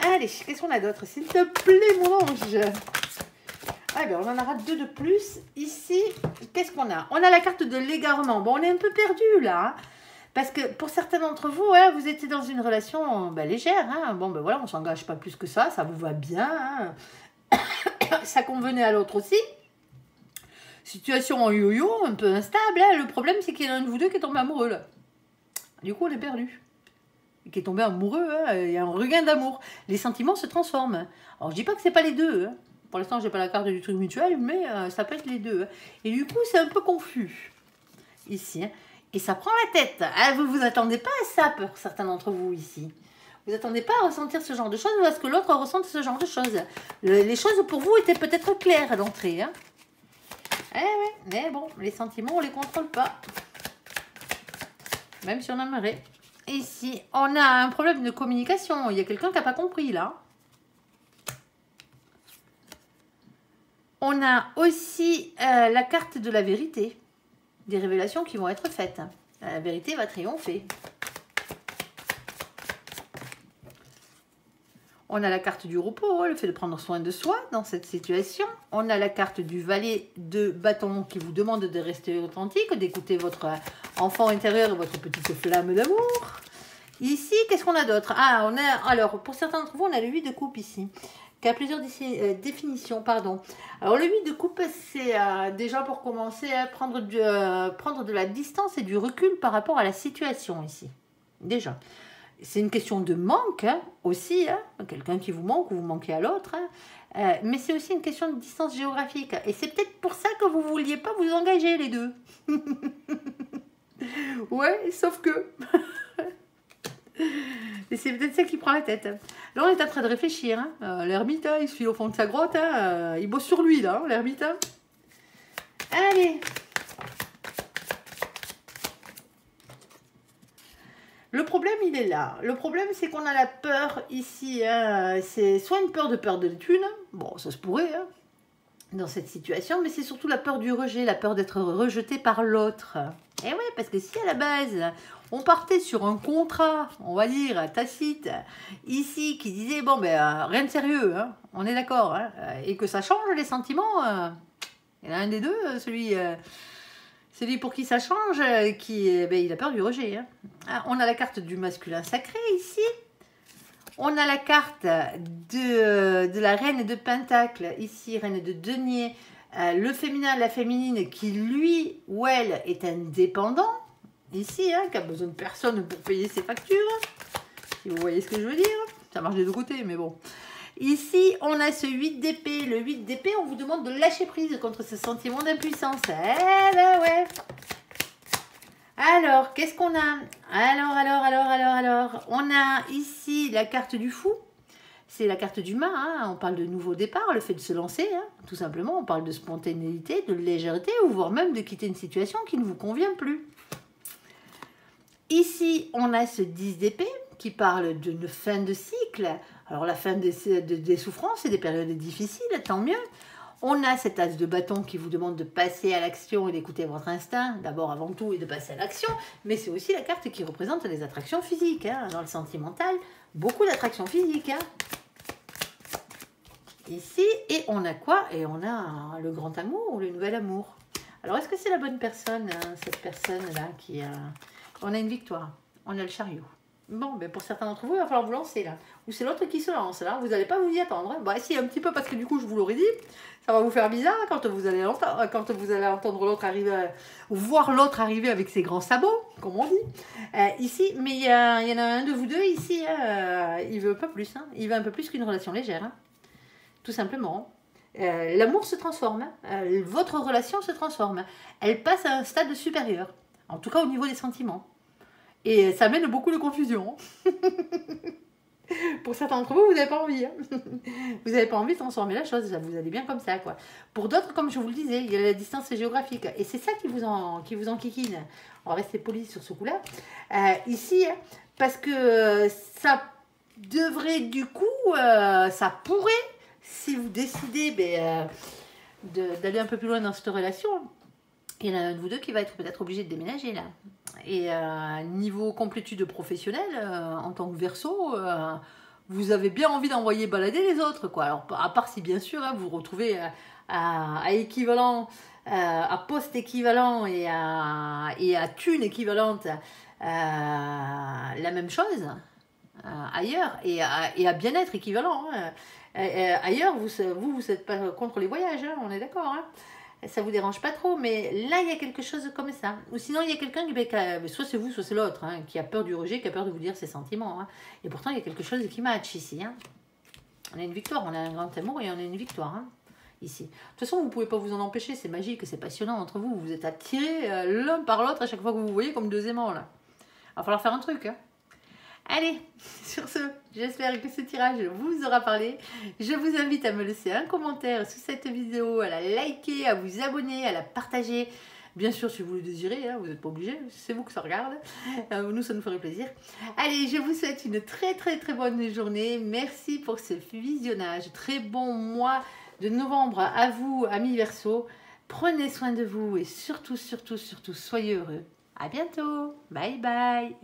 Allez, qu'est-ce qu'on a d'autre? S'il te plaît, mon ange. Ah ben, on en aura 2 de plus. Ici, qu'est-ce qu'on a? On a la carte de l'égarement. Bon, on est un peu perdu là. Hein, parce que pour certains d'entre vous, hein, vous étiez dans une relation légère. Hein. Bon, ben voilà, on ne s'engage pas plus que ça. Ça vous va bien. Hein. Ça convenait à l'autre aussi. Situation en yo-yo, un peu instable. Hein. Le problème, c'est qu'il y en a un de vous deux qui est tombé amoureux là. Du coup, on est perdu. Qui est tombé amoureux, hein. Il y a un regain d'amour. Les sentiments se transforment. Alors, je dis pas que c'est pas les deux. Hein. Pour l'instant, j'ai pas la carte du truc mutuel, mais ça peut être les deux. Hein. Et du coup, c'est un peu confus ici. Hein. Et ça prend la tête. Ah, vous vous attendez pas à ça, pour certains d'entre vous ici. Vous attendez pas à ressentir ce genre de choses ou à ce que l'autre ressente ce genre de choses. Les choses pour vous étaient peut-être claires à l'entrée. Hein. Eh oui, mais bon, les sentiments, on les contrôle pas. Même si on aimerait. Ici, on a un problème de communication. Il y a quelqu'un qui n'a pas compris, là. On a aussi la carte de la vérité. Des révélations qui vont être faites. La vérité va triompher. On a la carte du repos, le fait de prendre soin de soi dans cette situation. On a la carte du valet de bâton qui vous demande de rester authentique, d'écouter votre enfant intérieur et votre petite flamme d'amour. Ici, qu'est-ce qu'on a d'autre? Ah, on a, alors, pour certains d'entre vous, on a le 8 de coupe ici, qui a plusieurs définitions, pardon. Alors, le 8 de coupe, c'est déjà pour commencer à prendre de la distance et du recul par rapport à la situation ici. Déjà. C'est une question de manque hein, aussi, hein, quelqu'un qui vous manque ou vous manquez à l'autre, hein, mais c'est aussi une question de distance géographique. Et c'est peut-être pour ça que vous ne vouliez pas vous engager les deux. Ouais, sauf que... Et c'est peut-être ça qui prend la tête. Là, on est en train de réfléchir. Hein. L'ermite, il se file au fond de sa grotte. Hein. Il bosse sur lui, là, l'ermite. Hein. Allez. Le problème, il est là. Le problème, c'est qu'on a la peur ici. Hein. C'est soit une peur de thunes. Bon, ça se pourrait, hein, dans cette situation. Mais c'est surtout la peur du rejet, la peur d'être rejeté par l'autre. Et oui, parce que si à la base, on partait sur un contrat, on va dire, tacite, ici, qui disait, bon, ben, rien de sérieux, hein, on est d'accord, hein, et que ça change les sentiments, il y en a un des deux, celui pour qui ça change, il a peur du rejet. Hein. On a la carte du masculin sacré ici. On a la carte de la reine de Pentacle, ici, reine de denier. Le féminin, la féminine, qui lui ou elle est indépendant, ici, hein, qui a besoin de personne pour payer ses factures. Si vous voyez ce que je veux dire. Ça marche des deux côtés, mais bon. Ici, on a ce 8 d'épée. Le 8 d'épée, on vous demande de lâcher prise contre ce sentiment d'impuissance. Eh ben ouais. Alors, qu'est-ce qu'on a? Alors. On a ici la carte du fou. C'est la carte du mât. Hein. On parle de nouveau départ, le fait de se lancer, hein, tout simplement. On parle de spontanéité, de légèreté, ou voire même de quitter une situation qui ne vous convient plus. Ici, on a ce 10 d'épée qui parle d'une fin de cycle. Alors, la fin des souffrances et des périodes difficiles, tant mieux. On a cet as de bâton qui vous demande de passer à l'action et d'écouter votre instinct, d'abord avant tout, et de passer à l'action. Mais c'est aussi la carte qui représente les attractions physiques. Hein. Dans le sentimental, beaucoup d'attractions physiques. Hein. Ici, et on a quoi? Et on a le grand amour ou le nouvel amour. Alors, est-ce que c'est la bonne personne, hein, cette personne-là qui a... On a une victoire, on a le chariot. Bon, ben pour certains d'entre vous, il va falloir vous lancer là. Ou c'est l'autre qui se lance là, vous n'allez pas vous y attendre. Hein. Bah si, un petit peu, parce que du coup, je vous l'aurais dit, ça va vous faire bizarre quand vous allez entendre l'autre arriver, ou voir l'autre arriver avec ses grands sabots, comme on dit. Ici, mais il y en a un de vous deux ici, il veut pas plus, hein. Il veut un peu plus qu'une relation légère, hein. Tout simplement. L'amour se transforme, hein. Votre relation se transforme. Elle passe à un stade supérieur, en tout cas au niveau des sentiments. Et ça amène beaucoup de confusion. Pour certains d'entre vous, vous n'avez pas envie. Hein. Vous n'avez pas envie de transformer la chose. Vous allez bien comme ça, quoi. Pour d'autres, comme je vous le disais, il y a la distance géographique. Et c'est ça qui vous enquiquine. On va rester poli sur ce coup-là. Ici, parce que ça devrait, du coup, ça pourrait, si vous décidez d'aller un peu plus loin dans cette relation, il y en a un de vous deux qui va être peut-être obligé de déménager là. Et niveau complétude professionnelle, en tant que Verseau, vous avez bien envie d'envoyer balader les autres, quoi. Alors, à part si bien sûr, hein, vous vous retrouvez à équivalent, à poste équivalent et à thune équivalente, la même chose ailleurs et à bien-être équivalent. Hein. Ailleurs, vous n'êtes pas contre les voyages, hein, on est d'accord. Hein. Ça vous dérange pas trop, mais là, il y a quelque chose comme ça. Ou sinon, il y a quelqu'un qui, soit c'est vous, soit c'est l'autre, hein, qui a peur du rejet, qui a peur de vous dire ses sentiments. Hein. Et pourtant, il y a quelque chose qui match ici. Hein. On a une victoire, on a un grand amour et on a une victoire. Hein, ici. De toute façon, vous ne pouvez pas vous en empêcher, c'est magique, c'est passionnant entre vous. Vous êtes attirés l'un par l'autre à chaque fois que vous vous voyez comme deux aimants. Là. Il va falloir faire un truc. Hein. Allez, sur ce, j'espère que ce tirage vous aura parlé. Je vous invite à me laisser un commentaire sous cette vidéo, à la liker, à vous abonner, à la partager. Bien sûr, si vous le désirez, hein, vous n'êtes pas obligé, c'est vous que ça regarde. Nous, ça nous ferait plaisir. Allez, je vous souhaite une très bonne journée. Merci pour ce visionnage. Très bon mois de novembre à vous, amis Verseau. Prenez soin de vous et surtout, soyez heureux. À bientôt. Bye bye.